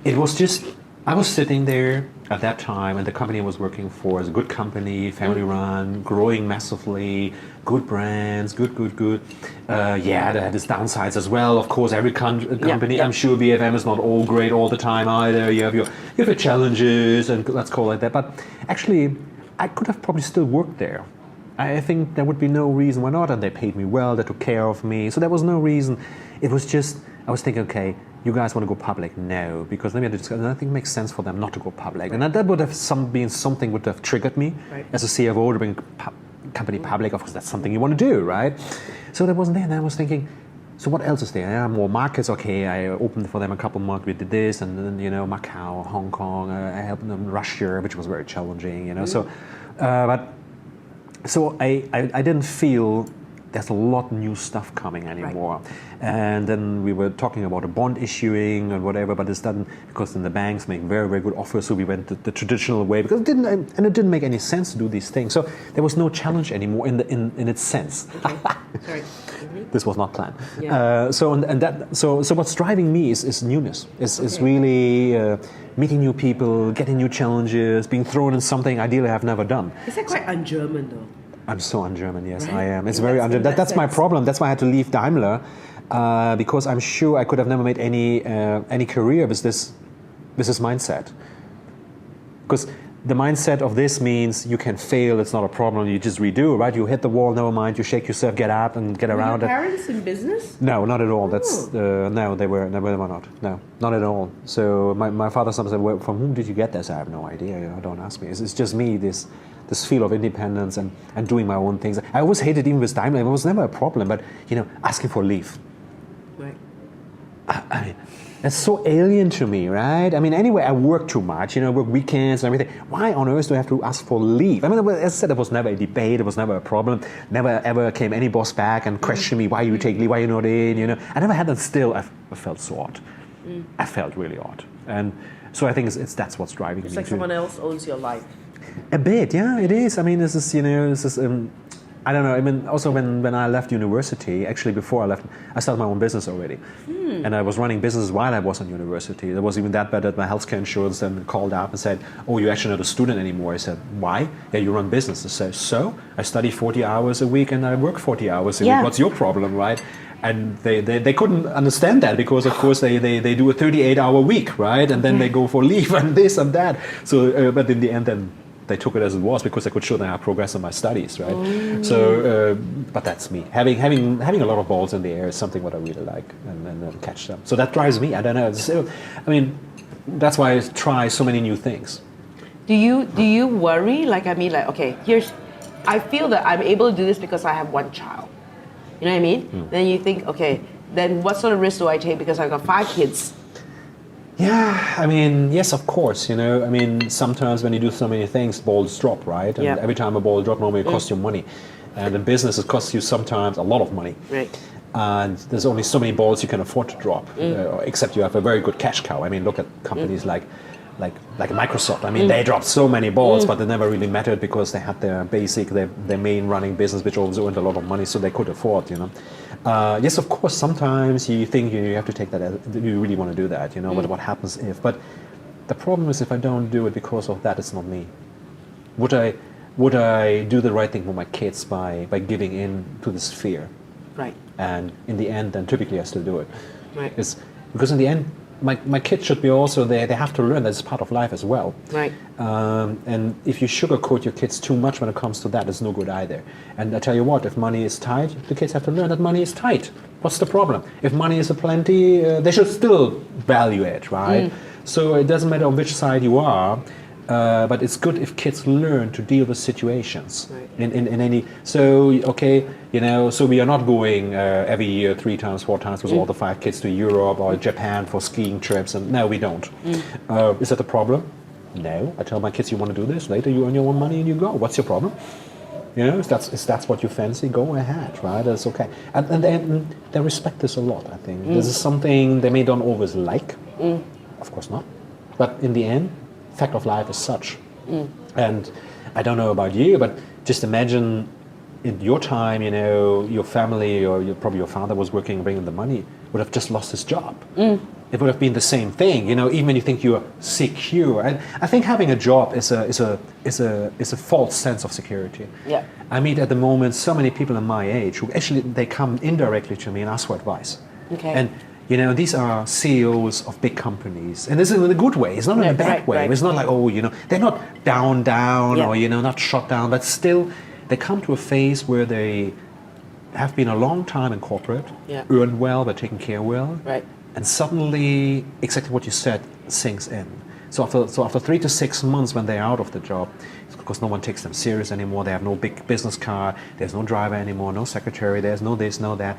It was just. I was sitting there at that time, and the company I was working for is a good company, family-run, growing massively, good brands, good. They had its downsides as well. Of course, every company, I'm sure BFM is not all great all the time either. You have your challenges, and let's call it that. But actually, I could have probably still worked there. I think there would be no reason why not, and they paid me well, they took care of me, so there was no reason. It was just, I was thinking, okay, you guys want to go public? No, because let me discuss, and I think it makes sense for them not to go public. And that would have been something would have triggered me as a CFO to bring company public. Of course, that's something you want to do, right? So that wasn't there, and I was thinking, so what else is there? Yeah, more markets, okay, I opened for them a couple markets, we did this, and then, Macau, Hong Kong, I helped them Russia, which was very challenging, So I didn't feel there's a lot of new stuff coming anymore. Right. And then we were talking about a bond issuing and whatever, but it's done because then the banks make very, very good offers, so we went the traditional way because it didn't make any sense to do these things. So there was no challenge anymore in its sense. Okay. Sorry. This was not planned. Yeah. So what's driving me is newness. Is really meeting new people, getting new challenges, being thrown in something ideally I've never done. Is that quite un-German though? I'm so un-German, yes, right? I am. It's very un-German. That's my problem. That's why I had to leave Daimler, because I'm sure I could have never made any career with this mindset. Because the mindset of this means you can fail, it's not a problem, you just redo, right? You hit the wall, never mind, you shake yourself, get up and get around it. Were your parents in business? No, not at all. That's no, they were not. No, not at all. So my father sometimes said, well, from whom did you get this? I have no idea. Don't ask me. It's just me, this feel of independence and doing my own things. I always hated even with Daimler. It was never a problem, but asking for leave. Right. I mean, that's so alien to me, right? I mean, anyway, I work too much, work weekends and everything. Why on earth do I have to ask for leave? I mean, as I said, there was never a debate, it was never a problem. Never ever came any boss back and questioned me, why you take leave, why you're not in, I never had that. Still, I felt so odd. I felt really odd. And so I think that's what's driving me. It's like someone else owns your life. A bit, yeah, it is. I mean, this is, I don't know. I mean, also when I left university, actually before I left, I started my own business already. And I was running business while I was in university. It was even that bad that my healthcare insurance then called up and said, oh, you're actually not a student anymore. I said, why? Yeah, you run business. I said, so? I study 40 hours a week and I work 40 hours a week. What's your problem, right? And they couldn't understand that because, of course, they do a 38-hour week, right? And then they go for leave and this and that. So, but in the end, then they took it as it was because I could show them I progressed in my studies, right? So, but that's me. Having a lot of balls in the air is something what I really like, and catch them. So that drives me. I don't know. I mean, that's why I try so many new things. Do you worry? Okay, I feel that I'm able to do this because I have one child. You know what I mean? Then you think, okay, then what sort of risk do I take because I've got 5 kids? Yeah, I mean, yes, of course, I mean, sometimes when you do so many things, balls drop, right? And every time a ball drops, normally it costs you money. And in business, it costs you sometimes a lot of money. Right. And there's only so many balls you can afford to drop, except you have a very good cash cow. I mean, look at companies like Microsoft. I mean, they dropped so many balls, but they never really mattered because they had their main running business, which also earned a lot of money, so they could afford, Yes, of course, sometimes you think you have to take that, you really want to do that, but what happens if? But the problem is if I don't do it because of that, it's not me. Would I do the right thing for my kids by giving in to this fear? Right. And in the end, then typically I still do it. Right. Because in the end, my kids should be also there. They have to learn that it's part of life as well. Right. And if you sugarcoat your kids too much when it comes to that, it's no good either. And I tell you what, if money is tight, the kids have to learn that money is tight. What's the problem? If money is aplenty, they should still value it, right? So it doesn't matter on which side you are. But it's good if kids learn to deal with situations in any. So okay, so we are not going every year 3 times, 4 times with all the 5 kids to Europe or Japan for skiing trips, and no, we don't. Is that a problem? No. I tell my kids, you want to do this. Later, you earn your own money and you go. What's your problem? If that's what you fancy, go ahead, right? That's okay. And they respect this a lot. I think this is something they may not always like. Of course not. But in the end, fact of life is such. And I don't know about you, but just imagine in your time, your family or probably your father was working, bringing the money, would have just lost his job. It would have been the same thing, even when you think you're secure. And I think having a job is a false sense of security. Yeah. I meet at the moment so many people in my age who actually they come indirectly to me and ask for advice. Okay. And these are CEOs of big companies, and this is in a good way. It's not in a bad way. Right. It's not like, they're not down or not shut down, but still, they come to a phase where they have been a long time in corporate, earned well, but taken care well, right, and suddenly, exactly what you said sinks in. So after 3 to 6 months when they're out of the job, because no one takes them serious anymore, they have no big business card, there's no driver anymore, no secretary, there's no this, no that.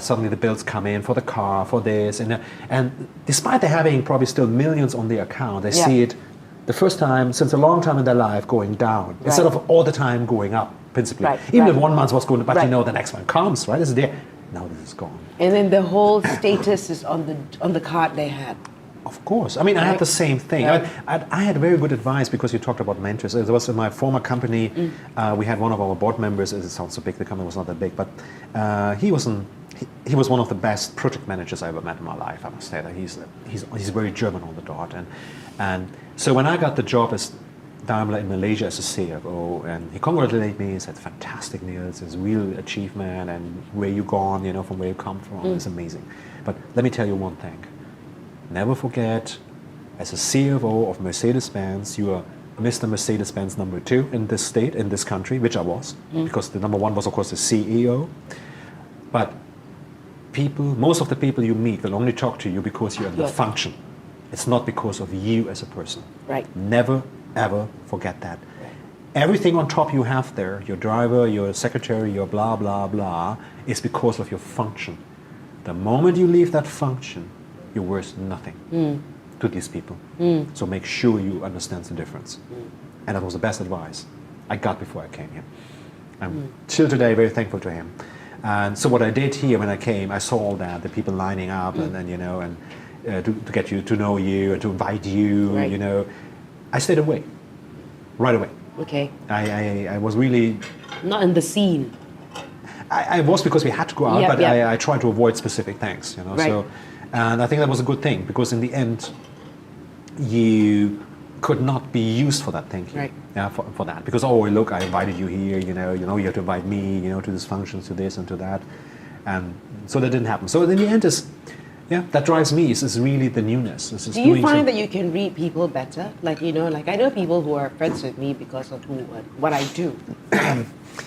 Suddenly the bills come in for the car, for this, and despite they having probably still millions on their account, they see it the first time since a long time in their life going down, instead of all the time going up, principally. Even if 1 month was going, but the next one comes, right? It's there. Now this is gone. And then the whole status is on the card they had. Of course. I mean, I had the same thing. I had very good advice because you talked about mentors. It was in my former company. We had one of our board members. It sounds so big. The company was not that big, but he was one of the best project managers I ever met in my life. I must say that he's very German on the dot. And so when I got the job as Daimler in Malaysia as a CFO, and he congratulated me and said, "Fantastic, Niels! It's a real achievement, and where you gone, from where you come from, it's amazing." But let me tell you one thing. Never forget, as a CFO of Mercedes-Benz, you are Mr. Mercedes-Benz number 2 in this state, in this country, which I was, because the number 1 was, of course, the CEO. But most of the people you meet will only talk to you because you're in the function. It's not because of you as a person. Right. Never, ever forget that. Everything on top you have there, your driver, your secretary, your blah, blah, blah, is because of your function. The moment you leave that function, you're worth nothing to these people. So make sure you understand the difference. And that was the best advice I got before I came here. I'm till today very thankful to him. And so what I did here when I came, I saw all that, the people lining up and then, to get you to know you and to invite you, I stayed away, right away. Okay. I was really, Not in the scene. I was because we had to go out, Yep, but yep. I tried to avoid specific things, you know. Right. So, and I think that was a good thing because in the end, you could not be used for that thinking. Right. Yeah, for that because look, I invited you here, you know, you have to invite me, you know, to this function, to this and to that, and so that didn't happen. So in the end, that drives me is really the newness. Do you find that you can read people better? Like, you know, like I know people who are friends with me because of what I do.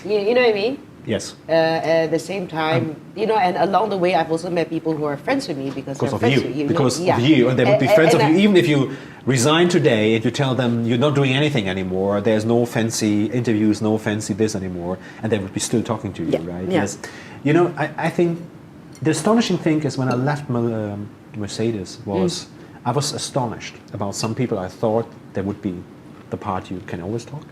you know what I mean? Yes. At the same time, you know, and along the way, I've also met people who are friends with me because Because they're of friends you, with you. because Yeah. of you, and they would be friends of and you even if you resign today and you tell them you're not doing anything anymore. There's no fancy interviews, no fancy this anymore, and they would be still talking to you, Yeah, right? yeah. Yes. You know, I think the astonishing thing is when I left Mercedes was I was astonished about some people. I thought they would be the part you can always talk.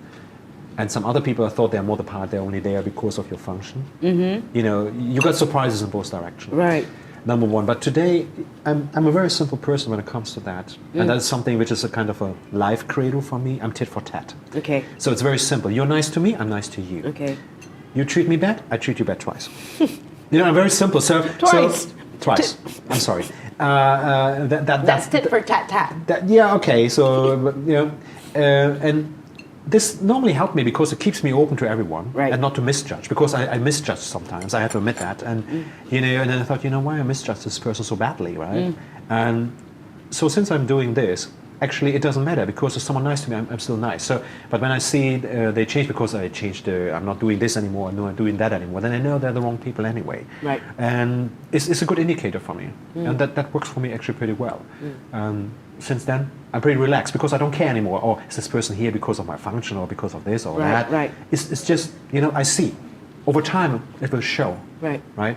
And some other people, I thought they're more the part, they're only there because of your function. Mm-hmm. You know, you got surprises in both directions. Right. Number one. But today, I'm a very simple person when it comes to that. And that's something which is a kind of a life credo for me. I'm tit for tat. Okay. So it's very simple. You're nice to me, I'm nice to you. Okay. You treat me bad, I treat you bad twice. You know, I'm very simple. Twice. Twice. I'm sorry. That's tit for tat tat. Yeah, okay. So, but, you know, and this normally helped me because it keeps me open to everyone Right. and not to misjudge because I misjudge sometimes. I have to admit that, and you know, and then I thought, you know, why I misjudge this person so badly, right? And so since I'm doing this, actually, it doesn't matter because if someone nice to me, I'm still nice. So, but when I see they change because I changed, I'm not doing this anymore, I'm not doing that anymore, then I know they're the wrong people anyway. Right. And it's a good indicator for me, and that works for me actually pretty well. Since then, I'm pretty relaxed because I don't care anymore. Oh, is this person here because of my function or because of this or Right, that? right. It's just, you know, I see. Over time, it will show. Right. Right?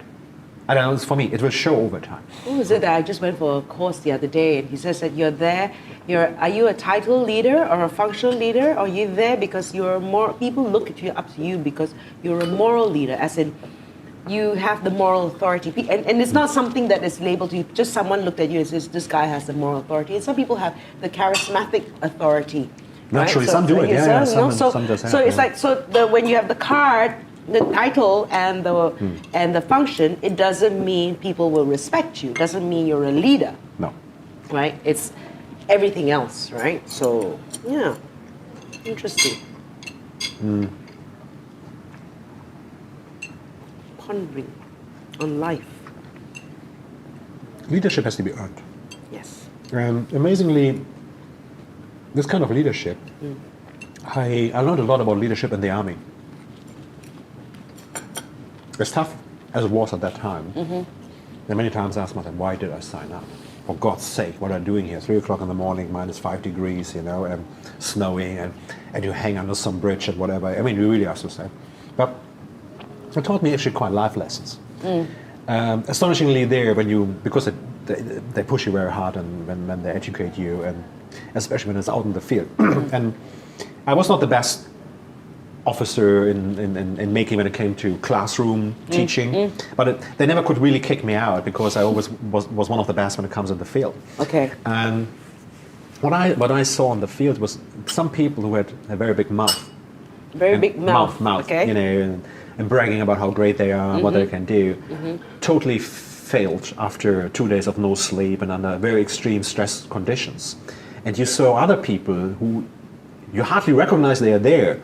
I don't know, it's for me, it will show over time. Who was it that I just went for a course the other day and he says that you're there, are you a title leader or a functional leader, or are you there because you're more, people look at you up to you because you're a moral leader, as in you have the moral authority. And it's not something that is labeled to you, just someone looked at you and says, this guy has the moral authority. And some people have the charismatic authority. Naturally, right? some do it, yeah, so, some does have, so it's yeah. like, when you have the card, the title and the function, it doesn't mean people will respect you. It doesn't mean you're a leader, No. right? It's everything else, right? So, yeah, interesting. Pondering on life. Leadership has to be earned. Yes. Amazingly, this kind of leadership, I learned a lot about leadership in the army. As tough as it was at that time, and many times I asked myself, why did I sign up? For God's sake, what am I doing here? 3 o'clock in the morning, -5 degrees, you know, and snowing, and you hang under some bridge and whatever. I mean, you really have to say. But it taught me actually quite life lessons. Astonishingly there, because they push you very hard and when they educate you, and especially when it's out in the field. And I was not the best officer in making when it came to classroom teaching, but they never could really kick me out because I always was one of the best when it comes in the field. Okay. And what I saw on the field was some people who had a very big mouth. Very big mouth. Okay. You know, and bragging about how great they are, what they can do, totally failed after 2 days of no sleep and under very extreme stress conditions. And you saw other people who you hardly recognize they are there,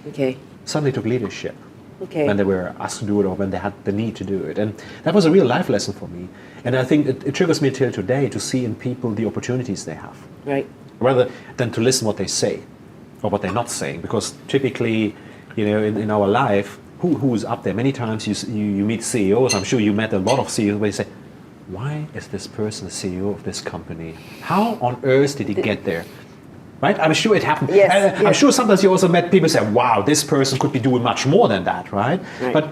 Okay. suddenly took leadership Okay. when they were asked to do it or when they had the need to do it. And that was a real life lesson for me. And I think it triggers me till today to see in people the opportunities they have, Right. rather than to listen what they say or what they're not saying. Because typically, you know, in our life, who's up there? Many times you meet CEOs, I'm sure you met a lot of CEOs where you say, why is this person the CEO of this company? How on earth did he get there? Right? I'm sure it happened. Yes, I'm yes. sure sometimes you also met people say, wow, this person could be doing much more than that, right? Right. But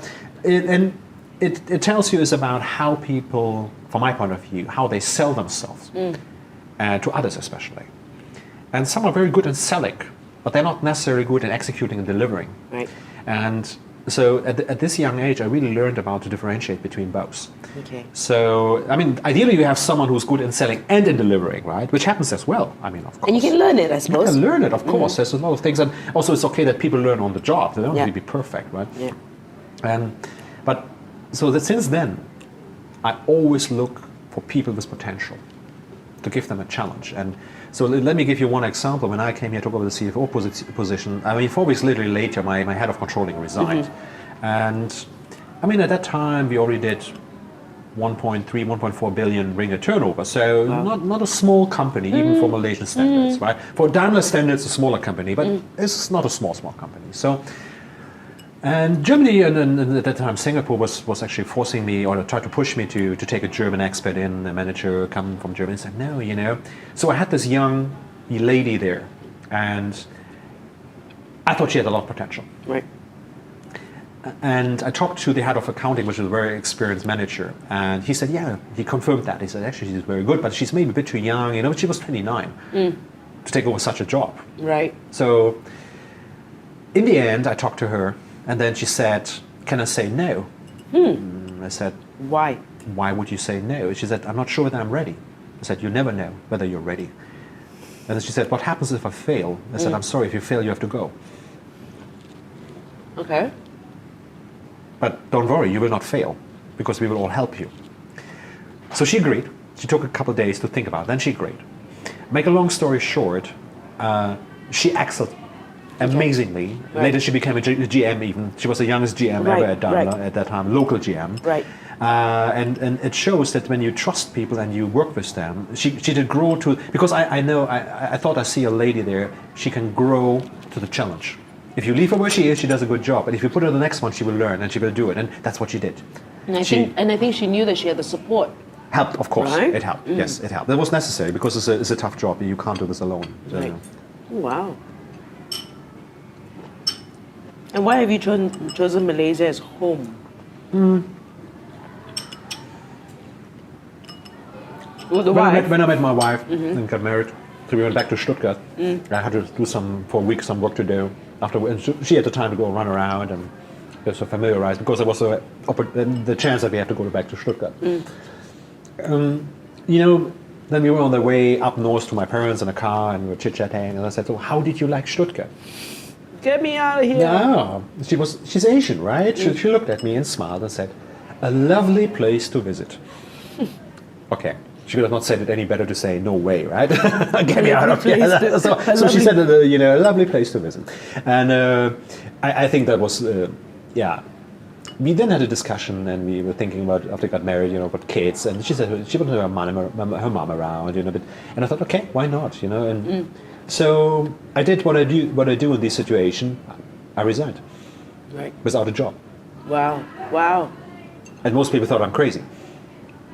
it tells you is about how people, from my point of view, how they sell themselves, to others especially. And some are very good at selling, but they're not necessarily good at executing and delivering. Right. And so at this young age, I really learned about to differentiate between both. Okay. So, I mean, ideally you have someone who's good in selling and in delivering, right? Which happens as well. I mean, of course. And you can learn it, I You suppose. can learn it, of course. There's a lot of things. And also it's okay that people learn on the job. They don't Yeah. need to be perfect, right? Yeah. But, so that since then, I always look for people with potential to give them a challenge. And so let me give you one example. When I came here to took over the CFO position, I mean, 4 weeks literally later, my head of controlling resigned. And I mean, at that time, we already did 1.3, 1.4 billion ringgit turnover. So not a small company, even for Malaysian standards, right? For Daimler standards, a smaller company, but it's not a small company. So, and Germany and at that time Singapore was actually forcing me or tried to push me to take a German expert in, a manager come from Germany. I said, no, you know. So I had this young lady there, and I thought she had a lot of potential. Right. And I talked to the head of accounting, which is a very experienced manager, and he said, yeah, he confirmed that. He said, actually, she's very good, but she's maybe a bit too young, you know, she was 29 to take over such a job. Right. So in the end, I talked to her, and then she said, can I say no? I said, Why? why would you say no? She said, I'm not sure whether I'm ready. I said, you never know whether you're ready. And then she said, what happens if I fail? I said, I'm sorry, if you fail, you have to go. Okay. But don't worry, you will not fail, because we will all help you. So she agreed. She took a couple of days to think about it. Then she agreed. Make a long story short, she excelled amazingly. Right. Later she became a GM even. She was the youngest GM Right, ever at Daimler right. at that time, local GM. Right. And it shows that when you trust people and you work with them, she did grow to, because I thought I see a lady there, she can grow to the challenge. If you leave her where she is, she does a good job. But if you put her on the next one, she will learn and she will do it. And that's what she did. And I She- think she knew that she had the support. Helped, of course. Right? It helped. Yes, it helped. That was necessary because it's a tough job. You can't do this alone. Right. Wow. And why have you chosen Malaysia as home? Well, the When I, why? met, when I met my wife and got married, so we went back to Stuttgart. I had to do for a week some work to do. After she had the time to go run around and just to familiarize, because there was the chance that we had to go back to Stuttgart. You know, then we were on the way up north to my parents in a car and we were chit-chatting, and I said, so how did you like Stuttgart? Get me out of here. No, she's Asian, right? She looked at me and smiled and said, a lovely place to visit. Okay. She could have not said it any better to say, no way, right? Get me out of here. So she said, you know, a lovely place to visit. And I think that was, yeah. We then had a discussion and we were thinking about, after we got married, you know, about kids. And she said she wanted her mom around, you know. And I thought, okay, why not, you know? And so I did what I do in this situation. I resigned. Right. Without a job. Wow. Wow. And most people thought I'm crazy.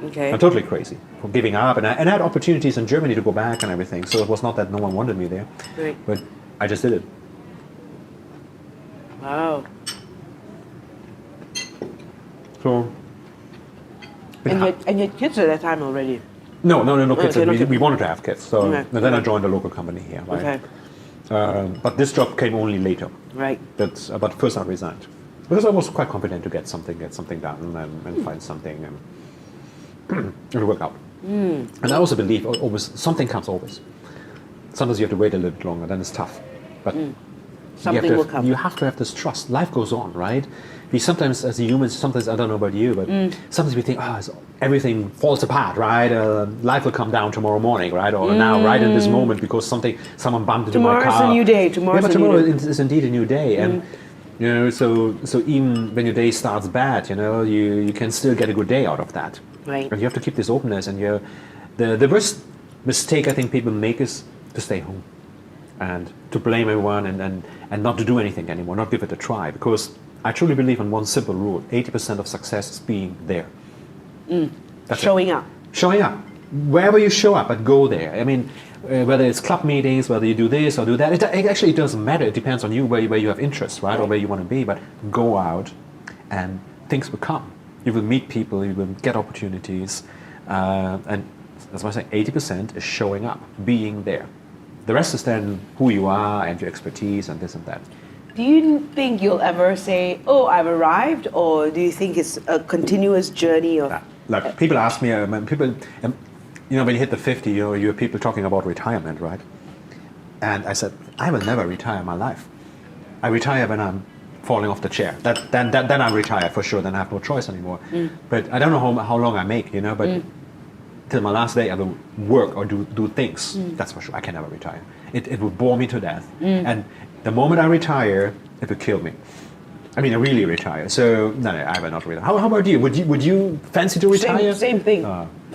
Okay. I'm totally crazy for giving up, and I had opportunities in Germany to go back and everything, so it was not that no one wanted me there, Right. but I just did it. Wow. So, And your kids at that time already. no kids. Okay, no we, kids. we wanted to have kids, so Okay, and then I okay. joined a local company here. Right? Okay. But this job came only later. Right. But first I resigned because I was quite confident to get something done and find something and it'll work out. And I also believe always something comes always. Sometimes you have to wait a little bit longer, then it's tough. But Something will come. You have to have this trust. Life goes on, right? We sometimes, as humans, sometimes I don't know about you, but sometimes we think, everything falls apart, right? Life will come down tomorrow morning, right? Or now, right in this moment, because someone bumped into my car. Tomorrow's a new day. Tomorrow's but a new tomorrow day. is indeed a new day, and you know, so even when your day starts bad, you know, you can still get a good day out of that. Right. And you have to keep this openness. And the worst mistake I think people make is to stay home and to blame everyone and not to do anything anymore, not give it a try. Because I truly believe in one simple rule: 80% of success is being there. That's Showing up. Showing up. Wherever you show up, but go there. I mean, whether it's club meetings, whether you do this or do that, it doesn't matter. It depends on you, where you have interest, right? Or where you want to be. But go out and things will come. You will meet people, you will get opportunities. And that's why I say 80% is showing up, being there. The rest is then who you are and your expertise and this and that. Do you think you'll ever say, "Oh, I've arrived," or do you think it's a continuous journey of? Like people ask me, when you hit the 50, you hear people talking about retirement, right? And I said, I will never retire in my life. I retire when I'm falling off the chair. Then I'm retired for sure. Then I have no choice anymore. But I don't know how long I make, but till my last day I will work or do things. That's for sure. I can never retire. It will bore me to death. And the moment I retire, it will kill me. I mean, I really retire. So no, I will not retire. How about you? Would you fancy to retire? Same thing.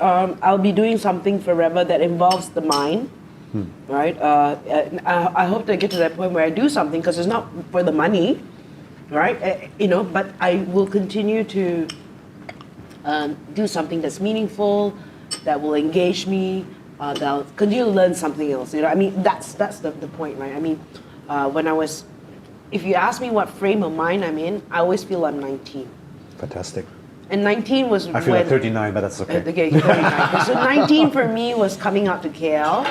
I'll be doing something forever that involves the mind. Right? I hope to get to that point where I do something because it's not for the money, right? But I will continue to do something that's meaningful, that will engage me, that I'll continue to learn something else. I mean, that's the point, right? I mean, if you ask me what frame of mind I'm in, I always feel I'm 19. Fantastic. And 19 was I feel like 39, but that's okay. Okay, 39. So 19 for me was coming out to KL.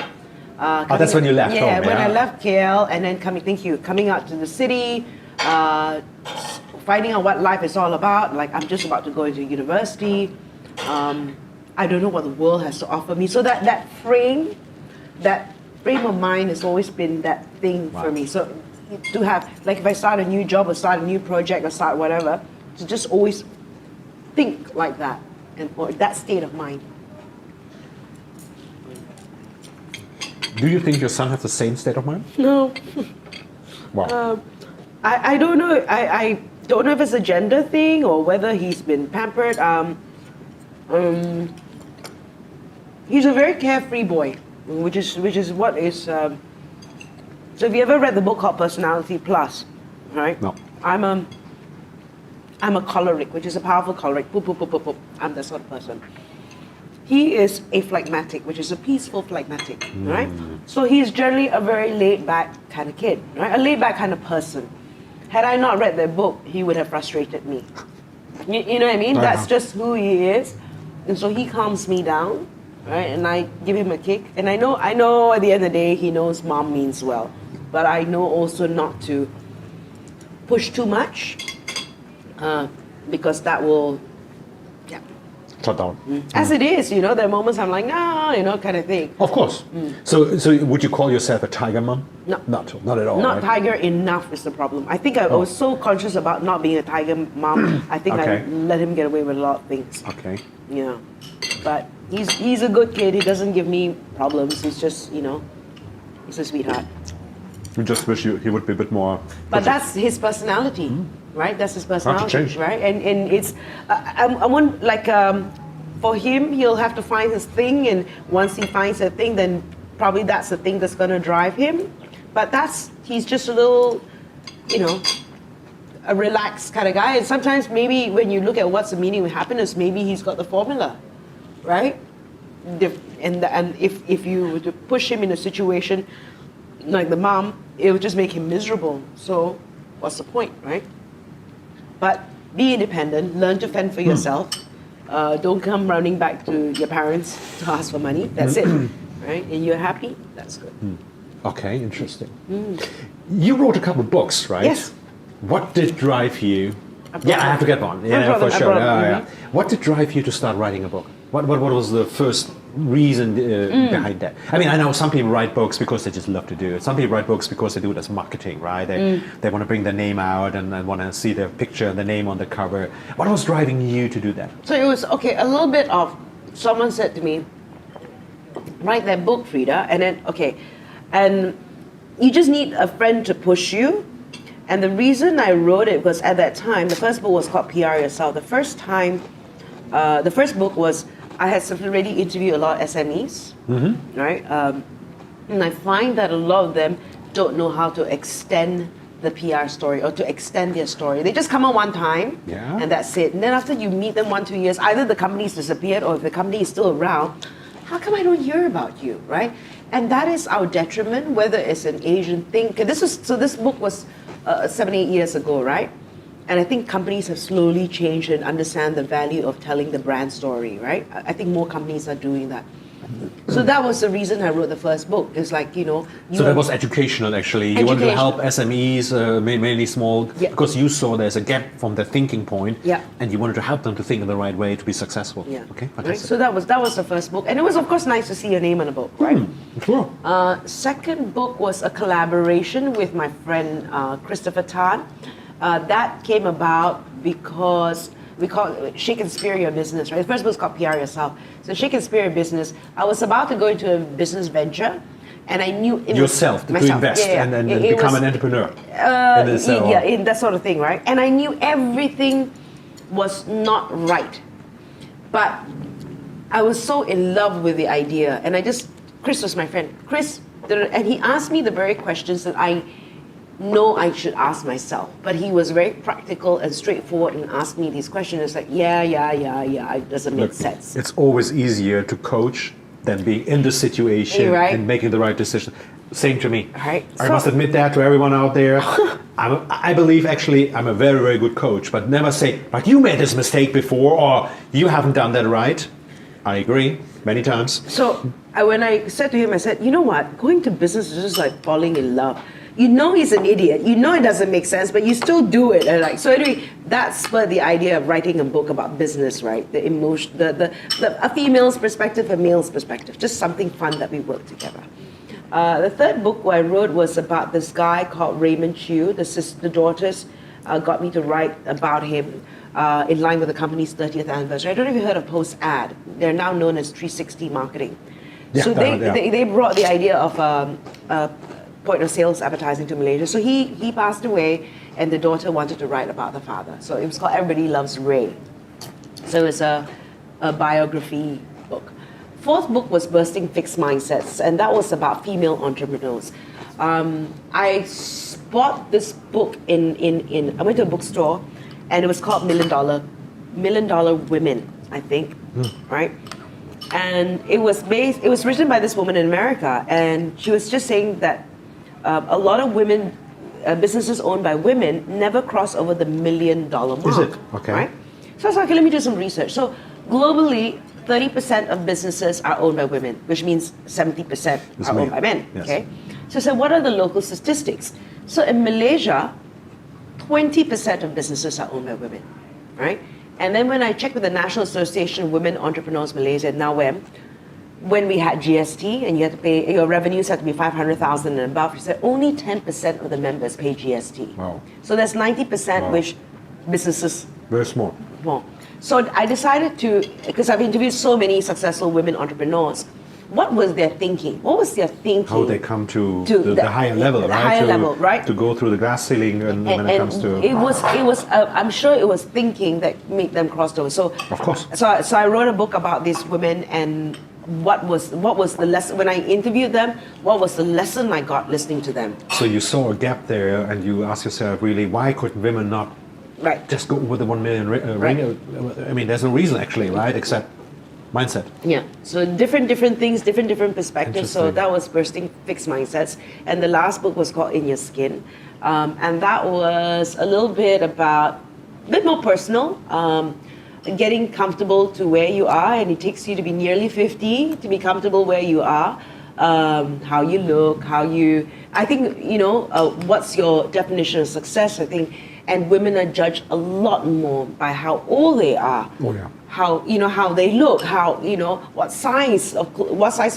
That's when you left home, when yeah? I left KL and then coming out to the city, finding out what life is all about. Like I'm just about to go into university. I don't know what the world has to offer me. So that frame of mind has always been that thing for me. So to have, like if I start a new job or start a new project or start whatever, to just always think like that or that state of mind. Do you think your son has the same state of mind? No. Wow. I don't know. I don't know if it's a gender thing or whether he's been pampered. He's a very carefree boy, which is what is. So have you ever read the book called Personality Plus? Right? No. I'm a choleric, which is a powerful choleric. Poop, poop, poop, poop, poop. I'm that sort of person. He is a phlegmatic, which is a peaceful phlegmatic, right? So he's generally a very laid-back kind of kid, right? A laid-back kind of person. Had I not read that book, he would have frustrated me. You know what I mean? That's just who he is. And so he calms me down, right? And I give him a kick. And I know at the end of the day, he knows mom means well. But I know also not to push too much because that will, Shut down. as it is, there are moments I'm like, no, kind of thing. Of course. So would you call yourself a tiger mom? No. Not at all. Not right? tiger enough is the problem. I think I was so conscious about not being a tiger mom. I think Okay. I let him get away with a lot of things. Okay. But he's a good kid. He doesn't give me problems. He's just, he's a sweetheart. You just wish he would be a bit more. But that's his personality, right? That's his personality, change. right? And it's, I want for him, he'll have to find his thing, and once he finds a thing, then probably that's the thing that's going to drive him. But he's just a little, a relaxed kind of guy. And sometimes maybe when you look at what's the meaning of happiness, maybe he's got the formula, right? And if you were to push him in a situation like the mom, it would just make him miserable. So what's the point, right? But be independent, learn to fend for yourself. Don't come running back to your parents to ask for money. That's it, right? And you're happy, that's good. Okay, interesting. You wrote a couple of books, right? Yes. What did drive you? brought Yeah, I them. have to get one. I Yeah, brought for them, I sure. brought them, Yeah. What did drive you to start writing a book? What was the first reason behind that? I mean, I know some people write books because they just love to do it. Some people write books because they do it as marketing, right? They want to bring their name out and want to see their picture and the name on the cover. What was driving you to do that? So it was, a little bit of, someone said to me, write that book, Freda, and then, and you just need a friend to push you. And the reason I wrote it was at that time, the first book was called PR Yourself. The first book was, I had already interviewed a lot of SMEs, right? And I find that a lot of them don't know how to extend the PR story or to extend their story. They just come on one time, and that's it. And then after you meet them 1-2 years, either the company's disappeared or if the company is still around, how come I don't hear about you, right? And that is our detriment, whether it's an Asian thing. This book was 7-8 years ago, right? And I think companies have slowly changed and understand the value of telling the brand story, right? I think more companies are doing that. So that was the reason I wrote the first book. It's like, So that was educational, actually. You wanted to help SMEs, mainly small, Yeah. because you saw there's a gap from the thinking point, Yeah. and you wanted to help them to think in the right way to be successful. Yeah. Okay, Right? fantastic. So that was the first book, and it was of course nice to see your name on a book, right? Sure. Second book was a collaboration with my friend Christopher Tan. That came about because we call it Shake and Spear Your Business, right? The first book is called PR Yourself. So Shake and Spear Your Business. I was about to go into a business venture, and I knew it Yourself, to invest and It become was- an entrepreneur. in that sort of thing, right? And I knew everything was not right, but I was so in love with the idea, and Chris was my friend. And he asked me the very questions that I know I should ask myself, but he was very practical and straightforward and asked me these questions. It's like, it doesn't make sense. It's always easier to coach than being in the situation Right. and making the right decision. Same to me. Right. I So- must admit that to everyone out there. I believe actually I'm a very, very good coach, but never say, but you made this mistake before, or you haven't done that right. I agree, many times. So when I said to him, I said, you know what? Going to business is just like falling in love. You know he's an idiot. You know it doesn't make sense, but you still do it. And so anyway, that spurred the idea of writing a book about business, right? The emotion, a female's perspective, a male's perspective, just something fun that we work together. The third book I wrote was about this guy called Raymond Chew. The daughters got me to write about him in line with the company's 30th anniversary. I don't know if you heard of Post Ad. They're now known as 360 Marketing. Yeah, So yeah. they brought the idea of point of sales advertising to Malaysia. So he passed away, and the daughter wanted to write about the father. So it was called Everybody Loves Ray. So it's a biography book. Fourth book was Bursting Fixed Mindsets, and that was about female entrepreneurs. I bought this book I went to a bookstore, and it was called Million Dollar Women, I think, right? And it was written by this woman in America, and she was just saying that a lot of women, businesses owned by women, never cross over the $1 million mark. Is it? Okay. Right? So I was like, okay, let me do some research. So globally, 30% of businesses are owned by women, which means 70% It's are me. owned by men. Yes. Okay. So I said, what are the local statistics? So in Malaysia, 20% of businesses are owned by women, right? And then when I checked with the National Association of Women Entrepreneurs Malaysia, NAWEM, when we had GST and you had to pay, your revenues had to be 500,000 and above, she said only 10% of the members pay GST. Wow. So there's 90% Wow. which businesses Very small. won't. So I decided to, because I've interviewed so many successful women entrepreneurs, what was their thinking? What was their thinking? How they come to To the higher level, the right? higher level, right? To go through the glass ceiling and when it comes to... it was I'm sure it was thinking that made them cross over. So Of course. So I wrote a book about these women and what was the lesson when I interviewed them. What was the lesson I got listening to them? So you saw a gap there and you asked yourself, really, why could women not Right. just go with the 1 million ring? Right. I mean, there's no reason actually, right? Except mindset. Yeah. So different things, different perspectives. So Interesting. that was Bursting Fixed Mindsets. And the last book was called In Your Skin. And that was a little bit about, a bit more personal, getting comfortable to where you are. And it takes you to be nearly 50 to be comfortable where you are. How you look, I think, what's your definition of success, I think. And women are judged a lot more by how old they are. Oh, yeah. How they look, what size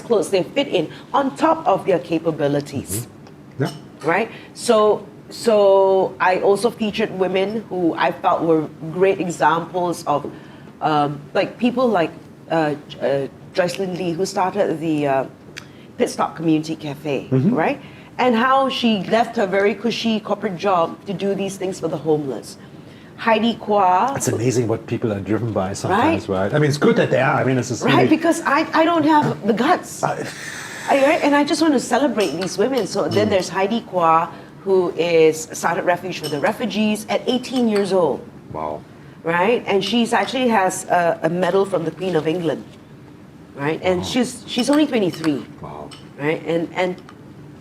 clothes they fit in, on top of their capabilities, Yeah. right? So I also featured women who I felt were great examples of, like people like Joycelyn Lee, who started the Pit Stop Community Cafe, right? And how she left her very cushy corporate job to do these things for the homeless. Heidi Kwa. It's amazing what people are driven by sometimes, right? I mean, it's good that they are. I mean, it's just Right, really, because I don't have the guts. Right? And I just want to celebrate these women. So then there's Heidi Kwa, who started Refuge for the Refugees at 18 years old, wow. right? And she's actually has a medal from the Queen of England, right? And she's only 23, Wow. right? And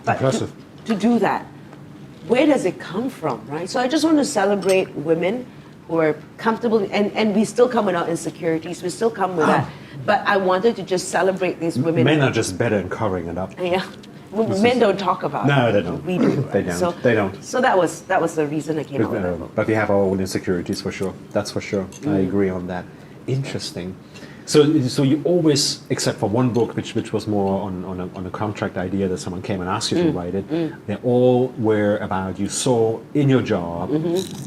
but Impressive. to do that, where does it come from, right? So I just want to celebrate women who are comfortable, and we still come with our insecurities, we still come with that. But I wanted to just celebrate these women. Men are just better in covering it up. Yeah. Men don't talk about No, it. they don't. We do. They right? don't. So, They don't. So that was the reason I came out with that. But we have our own insecurities for sure. That's for sure. I agree on that. Interesting. So you always, except for one book, which was more on a contract idea that someone came and asked you to write it, they all were about you saw in your job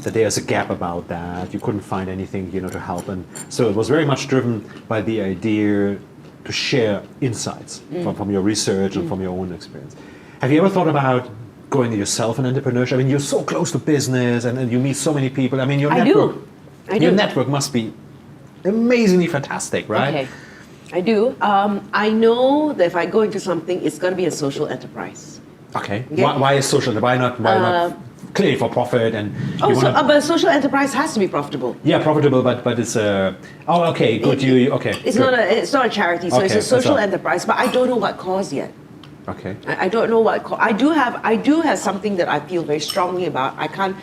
that there's a gap about that. You couldn't find anything, to help, and so it was very much driven by the idea to share insights from your research and from your own experience. Have you ever thought about going yourself in entrepreneurship? I mean, you're so close to business and you meet so many people. I mean, your network. I do. Your network must be amazingly fantastic, right? Okay, I do. I know that if I go into something, it's going to be a social enterprise. Okay. Okay. Why is social? Why not clearly for profit and? Oh, you so, wanna- but a social enterprise has to be profitable. yeah, profitable, but it's okay, good. Okay. It's good. it's not a charity, so Okay, it's a that's social all. enterprise. But I don't know what cause yet. Okay. I don't know what I do have something that I feel very strongly about. I can't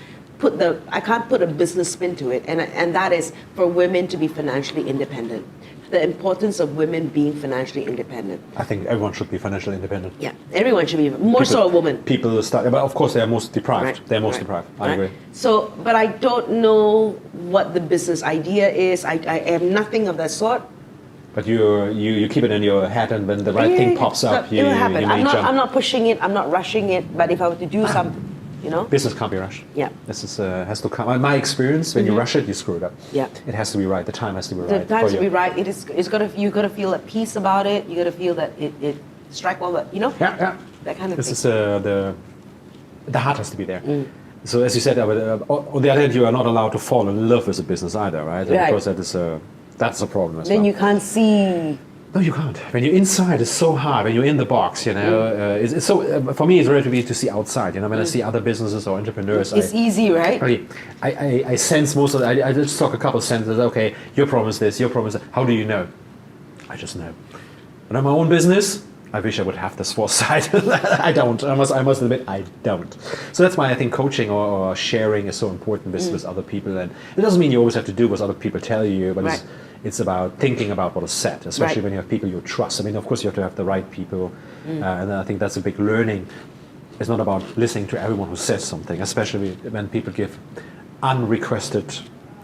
put a business spin to it, and that is for women to be financially independent. The importance of women being financially independent. I think everyone should be financially independent. Yeah, everyone should be more so a woman. People start, but of course they are most deprived. Right, They're most right, deprived. I right. agree. So, but I don't know what the business idea is. I am nothing of that sort. But you keep it in your head, and when the right thing pops up, it will happen. you may jump. I'm not pushing it. I'm not rushing it. But if I were to do something, Business can't be rushed. Yeah. This is has to come. In my experience, when you rush it, you screw it up. Yeah. It has to be right. The time has to be the right. time for to you. be right. You gotta feel at peace about it. You gotta feel that it strike while Yeah, yeah. that kind of This thing. is the heart has to be there. So as you said, on the other hand, you are not allowed to fall in love with the business either, right? Right. Because that's a problem as Then well. you can't see. No, you can't. When you're inside, it's so hard. When you're in the box, it's so. For me, it's relatively to see outside. When I see other businesses or entrepreneurs, It's easy, right? I sense most of it. I just talk a couple of sentences. Okay, your problem is this. Your problem is that. How do you know? I just know. When I'm my own business, I wish I would have this foresight. I don't. I must admit, I don't. So that's why I think coaching or sharing is so important with other people. And it doesn't mean you always have to do what other people tell you, but Right. it's about thinking about what is said, especially Right. when you have people you trust. I mean, of course, you have to have the right people, and I think that's a big learning. It's not about listening to everyone who says something, especially when people give unrequested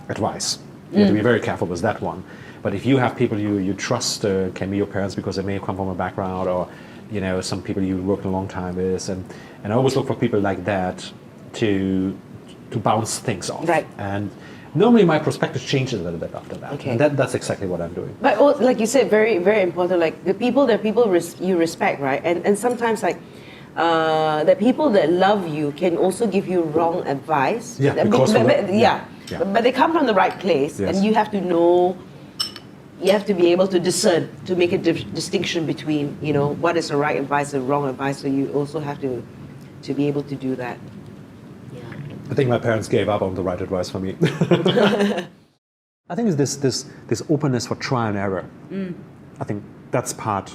advice. You have to be very careful with that one. But if you have people you trust, can be your parents because they may have come from a background, or some people you worked a long time with, and I always look for people like that to bounce things off. Right. And normally my perspective changes a little bit after that. Okay. And that's exactly what I'm doing. But like you said, very, very important. Like the people you respect, right? And sometimes like the people that love you can also give you wrong advice. Yeah, But- because but, of but- the- yeah. yeah. But they come from the right place, Yes. and you have to know. You have to be able to discern, to make a distinction between, what is the right advice and wrong advice. So you also have to be able to do that. Yeah. I think my parents gave up on the right advice for me. I think it's this openness for trial and error. I think that's part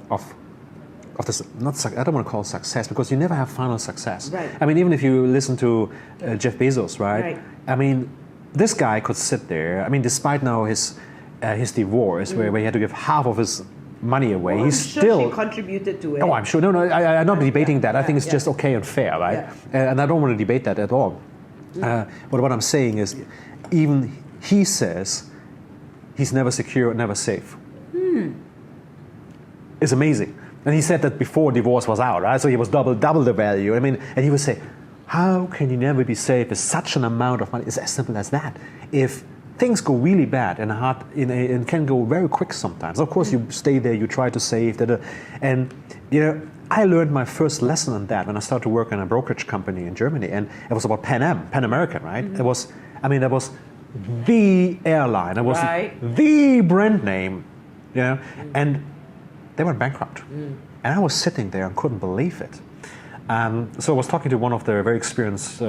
of this. I don't want to call it success, because you never have final success. Right. I mean, even if you listen to Jeff Bezos, right? Right. I mean, this guy could sit there. I mean, despite now his divorce, where he had to give half of his money away, he's still contributed to it. Oh, I'm sure. No, I'm not debating that. I think it's just okay and fair, right? And I don't want to debate that at all. But what I'm saying is, even he says he's never secure, never safe. It's amazing. And he said that before divorce was out, right? So he was double the value. I mean, and he would say, how can you never be safe with such an amount of money? It's as simple as that. If things go really bad and and can go very quick sometimes. Of course, you stay there, you try to save, and I learned my first lesson on that when I started to work in a brokerage company in Germany, and it was about Pan American, right? It was the airline, it was Right. the brand name, and they went bankrupt, and I was sitting there and couldn't believe it. So I was talking to one of the very experienced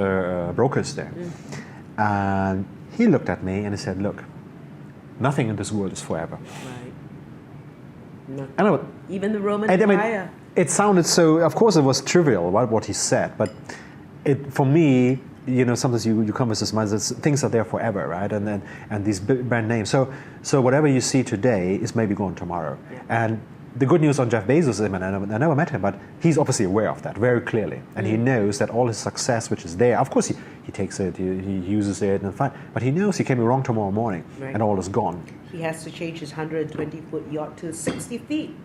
brokers there, and he looked at me and he said, "Look, nothing in this world is forever." Right. No. And I would, Even the Roman I mean, Empire. it sounded so. Of course, it was trivial what he said, but for me, sometimes you come with this mindset, things are there forever, right? And these big brand names. So whatever you see today is maybe gone tomorrow. And the good news on Jeff Bezos, I never met him, but he's obviously aware of that very clearly. And he knows that all his success, which is there, of course he takes it, he uses it, and fine. But he knows he can be wrong tomorrow morning, Right. and all is gone. He has to change his 120-foot yacht to 60 feet.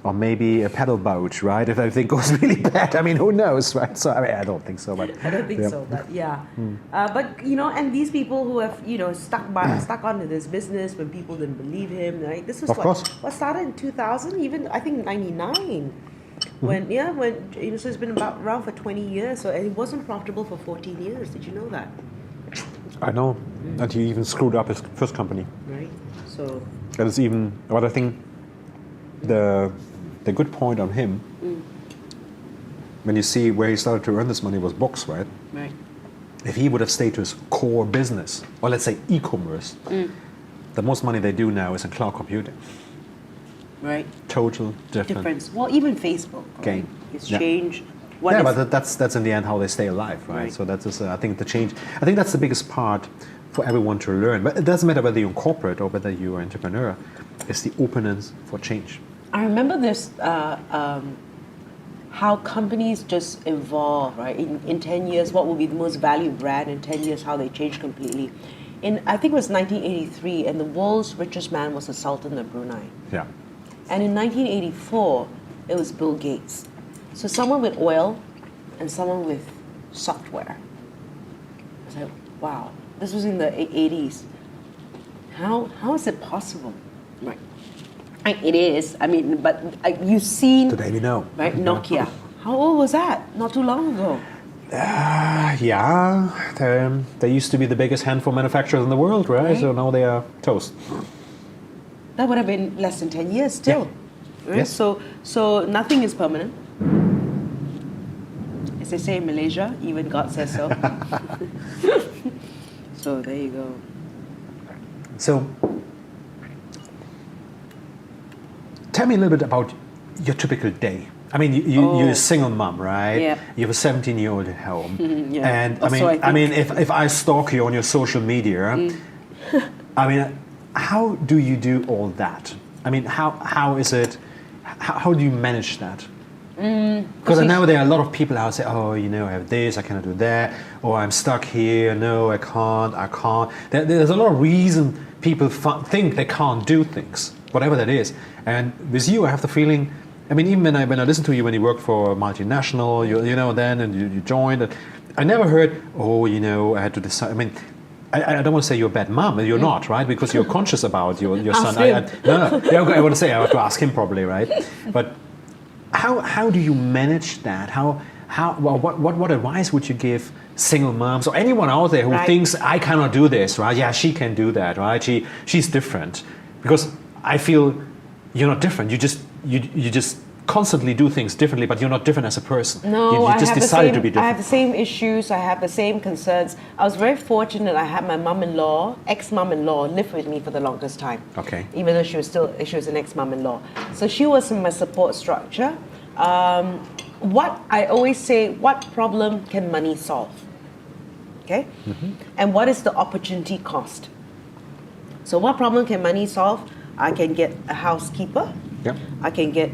Or maybe a pedal boat, right? If everything goes really bad, I mean, who knows, right? So I don't think so, but I don't think so, but yeah. But and these people who have stuck onto this business when people didn't believe him, right? This was Of course. what started in 2000, even I think 99. When so it's been around for 20 years. So and it wasn't profitable for 14 years. Did you know that? I know. And he even screwed up his first company. Right. So. And it's even what I think the good point on him, when you see where he started to earn this money was books, right? Right. If he would have stayed to his core business, or let's say e-commerce, the most money they do now is in cloud computing. Right. Total Difference. Well, even Facebook. Right? Gain. It's Yeah. changed. But that's in the end how they stay alive, right? Right. So that is, I think, the change. I think that's the biggest part for everyone to learn. But it doesn't matter whether you're corporate or whether you're an entrepreneur. It's the openness for change. I remember this, how companies just evolve, right? In 10 years, what will be the most valued brand? In 10 years, how they change completely. I think it was 1983, and the world's richest man was the Sultan of Brunei. Yeah. And in 1984, it was Bill Gates. So someone with oil and someone with software. I was like, wow, this was in the 80s. How is it possible? Right. It is. I mean, but you've seen... Today we know. Right, Nokia. How old was that? Not too long ago. Yeah. They used to be the biggest handphone manufacturers in the world, right? So now they are toast. That would have been less than 10 years still. Yeah. Right? Yes. So nothing is permanent. As they say in Malaysia, even God says so. So there you go. So, tell me a little bit about your typical day. I mean, you're a single mom, right? Yeah. You have a 17-year-old at home, Yeah. and Also, I I mean, if I stalk you on your social media, I mean, how do you do all that? I mean, how is it? How do you manage that? Because I know there are a lot of people out say, oh, I have this, I cannot do that, or I'm stuck here, no, I can't. There's a lot of reason people think they can't do things, whatever that is. And with you, I have the feeling, I mean, even when I listened to you when you worked for a multinational, you joined, I never heard, I had to decide. I mean, I don't want to say you're a bad mom, you're not, right? Because you're conscious about your son. No. I want to say I have to ask him probably, right? But how do you manage that? What advice would you give single moms or anyone out there who thinks I cannot do this, right? Yeah, she can do that, right? She's different, because I feel you're not different. You just constantly do things differently, but you're not different as a person. No, you just decided to be different. I have the same issues. I have the same concerns. I was very fortunate. I had my mom-in-law, ex-mom-in-law, live with me for the longest time. Okay. Even though she was an ex-mom-in-law, so she was in my support structure. What I always say: what problem can money solve? Okay, and what is the opportunity cost? So, what problem can money solve? I can get a housekeeper. Yep. I can get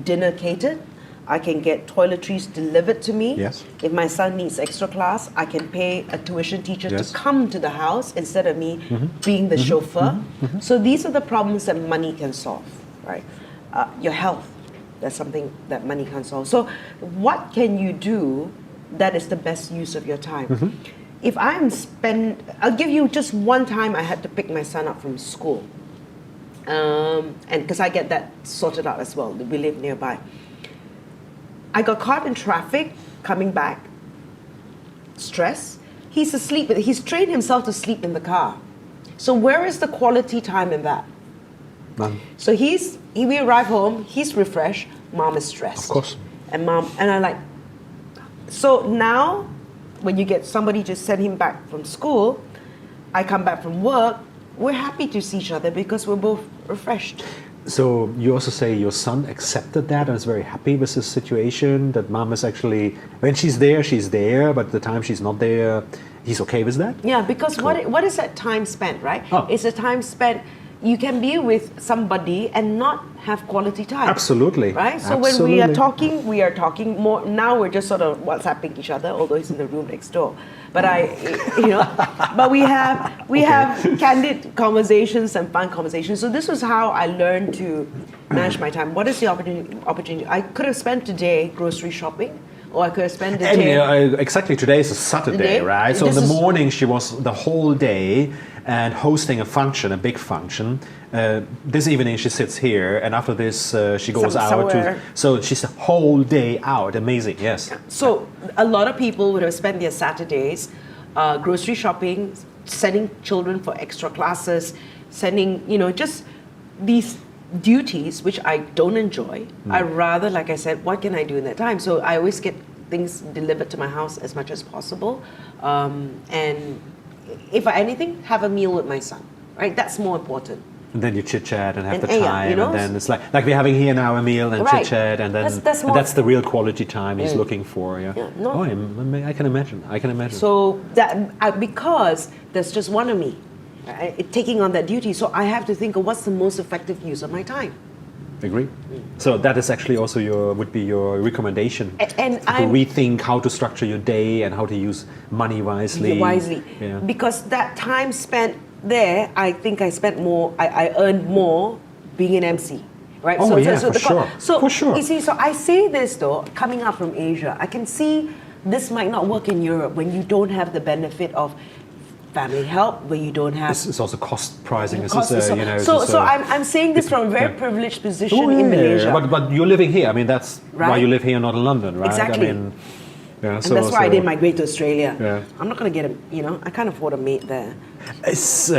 dinner catered. I can get toiletries delivered to me. Yes. If my son needs extra class, I can pay a tuition teacher Yes. to come to the house instead of me being the chauffeur. So these are the problems that money can solve, right? Your health, that's something that money can solve. So what can you do that is the best use of your time? If I'll give you just one time I had to pick my son up from school. And because I get that sorted out as well, we live nearby. I got caught in traffic coming back. Stress. He's asleep. He's trained himself to sleep in the car. So where is the quality time in that? None. So we arrive home. He's refreshed. Mom is stressed. Of course. And I'm like. So now, when you get somebody to send him back from school, I come back from work. We're happy to see each other because we're both refreshed. So you also say your son accepted that and is very happy with this situation, that mom is actually, when she's there, but the time she's not there, he's okay with that? Yeah, because what is that time spent, right? Oh. It's a time spent, you can be with somebody and not have quality time. Absolutely. Right? So when we are talking more, now we're just sort of WhatsApping each other, although he's in the room next door. But but we have candid conversations and fun conversations. So this was how I learned to manage my time. What is the opportunity? I could have spent today grocery shopping, or I could have spent the day. Exactly, today is a Saturday, Today? right? So in This the is- morning she was the whole day and hosting a function, a big function. This evening she sits here, and after this she goes out somewhere. so she's the whole day out. Amazing, yes. So a lot of people would have spent their Saturdays grocery shopping, sending children for extra classes, sending, just these duties which I don't enjoy. I rather, like I said, what can I do in that time? So I always get things delivered to my house as much as possible. And if anything, have a meal with my son, right? That's more important. And then you chit chat and have And, the yeah, time, you know, and then it's like we're having here now a meal and Right. chit chat, and then That's and what- that's the real quality time he's looking for. Yeah. Yeah, no. Oh, I can imagine. I can imagine. So that because there's just one of me, right, taking on that duty, so I have to think of what's the most effective use of my time. Agree. So that is actually also would be your recommendation. And to I'm rethink how to structure your day and how to use money wisely. Yeah. Because that time spent there, I think I spent more. I earned more being an MC. Right? Oh, yeah, for the sure. So For sure. you see, so I say this though, coming up from Asia, I can see this might not work in Europe when you don't have the benefit of family help, where you don't have. It's also cost pricing. This cost- is, so I'm saying this from a very yeah. privileged position Oh, in yeah. Malaysia. But you're living here. I mean, that's why Right. you live here, not in London, right? Exactly. I mean, yeah, and that's why I didn't migrate to Australia. Yeah. I'm not going to get I can't afford a mate there. It's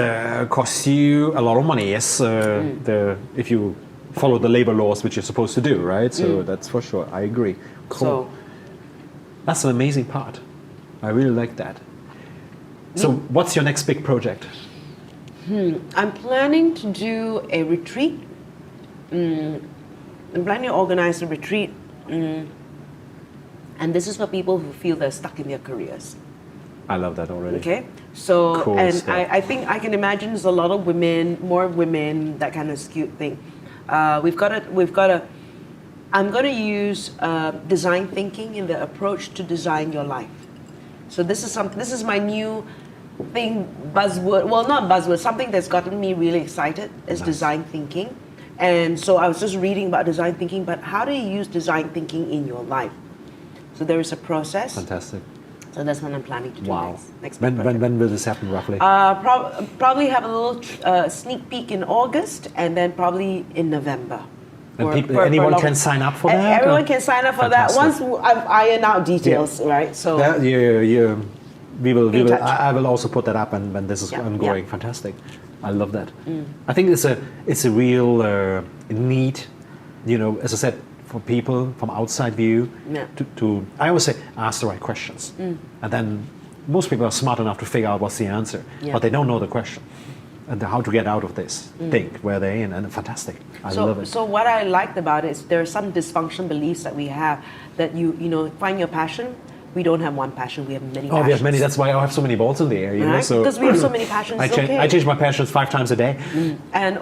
costs you a lot of money. Yes, if you follow the labor laws, which you're supposed to do, right? So that's for sure. I agree. Cool. So That's an amazing part. I really like that. So, what's your next big project? I'm planning to do a retreat. I'm planning to organize a retreat. And this is for people who feel they're stuck in their careers. I love that already. Okay, so Cool and stuff. I think I can imagine there's a lot of women, more women, that kind of skewed thing. We've got to. I'm going to use design thinking in the approach to design your life. So this is my new thing, buzzword. Well, not buzzword. Something that's gotten me really excited is design thinking. And so I was just reading about design thinking, but how do you use design thinking in your life? So there is a process. Fantastic. So that's what I'm planning to do Wow. next big When, project. when will this happen roughly? Probably have a little sneak peek in August, and then probably in November. And For anyone long- can sign up for that? Everyone or- can sign up for Fantastic. that once I've ironed out details, right? So Yeah, we will. Be in touch. I will also put that up, and when this is Yeah, ongoing. yeah. Fantastic. I love that. I think it's a real need, as I said, for people from outside view Yeah. to I always say ask the right questions, and then most people are smart enough to figure out what's the answer, Yeah. but they don't know the question and how to get out of this. Think where they're in, and fantastic. I love it. So what I liked about it is there are some dysfunction beliefs that we have that you find your passion. We don't have one passion. We have many. Oh, we have many. passions. That's why I have so many balls in the air. Right? So Because we have so many passions. I change. okay. I change my passions 5 times a day. And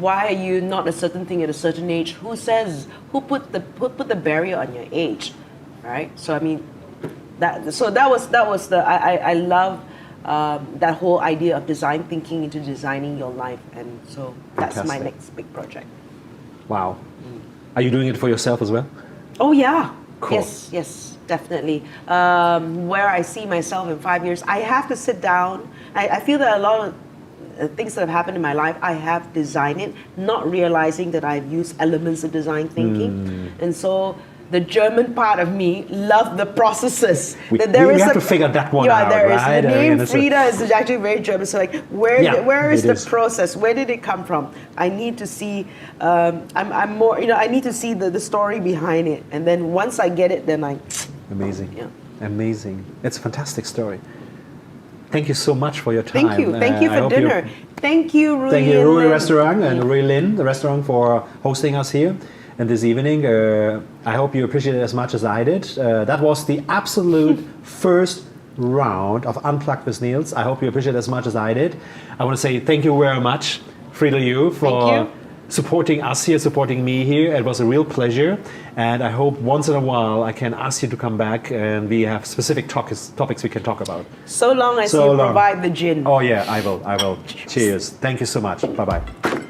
why are you not a certain thing at a certain age? Who put the barrier on your age, right? So I mean, that was the I love that whole idea of design thinking into designing your life, and so that's my Fantastic. next big project. Wow. Are you doing it for yourself as well? Oh yeah. Cool. Yes, definitely. Where I see myself in 5 years, I have to sit down. I feel that a lot of things that have happened in my life, I have designed it, not realizing that I've used elements of design thinking. And so the German part of me loved the processes. We That there is have to figure that one out, there is. right? The I mean, name it's Freda is actually very German. So like, Yeah, where is it the is. process? Where did it come from? I need to see. I'm more. I need to see the story behind it, and then once I get it, then I. Amazing. Yeah. Amazing. It's a fantastic story. thank you so much for your time. Thank you. Thank you I for hope dinner. Thank you, Rui. Thank you, and Rui Lin. Restaurant and Rui Lin, the restaurant, for hosting us here. And this evening, I hope you appreciate it as much as I did. That was the absolute first round of Unplugged with Niels. I hope you appreciate it as much as I did. I want to say thank you very much, Freda Liu, for Thank you. supporting us here, supporting me here. It was a real pleasure. And I hope once in a while I can ask you to come back and we have specific topics we can talk about. So long as So you long. provide the gin. Oh yeah, I will. Cheers. Thank you so much. Bye-bye.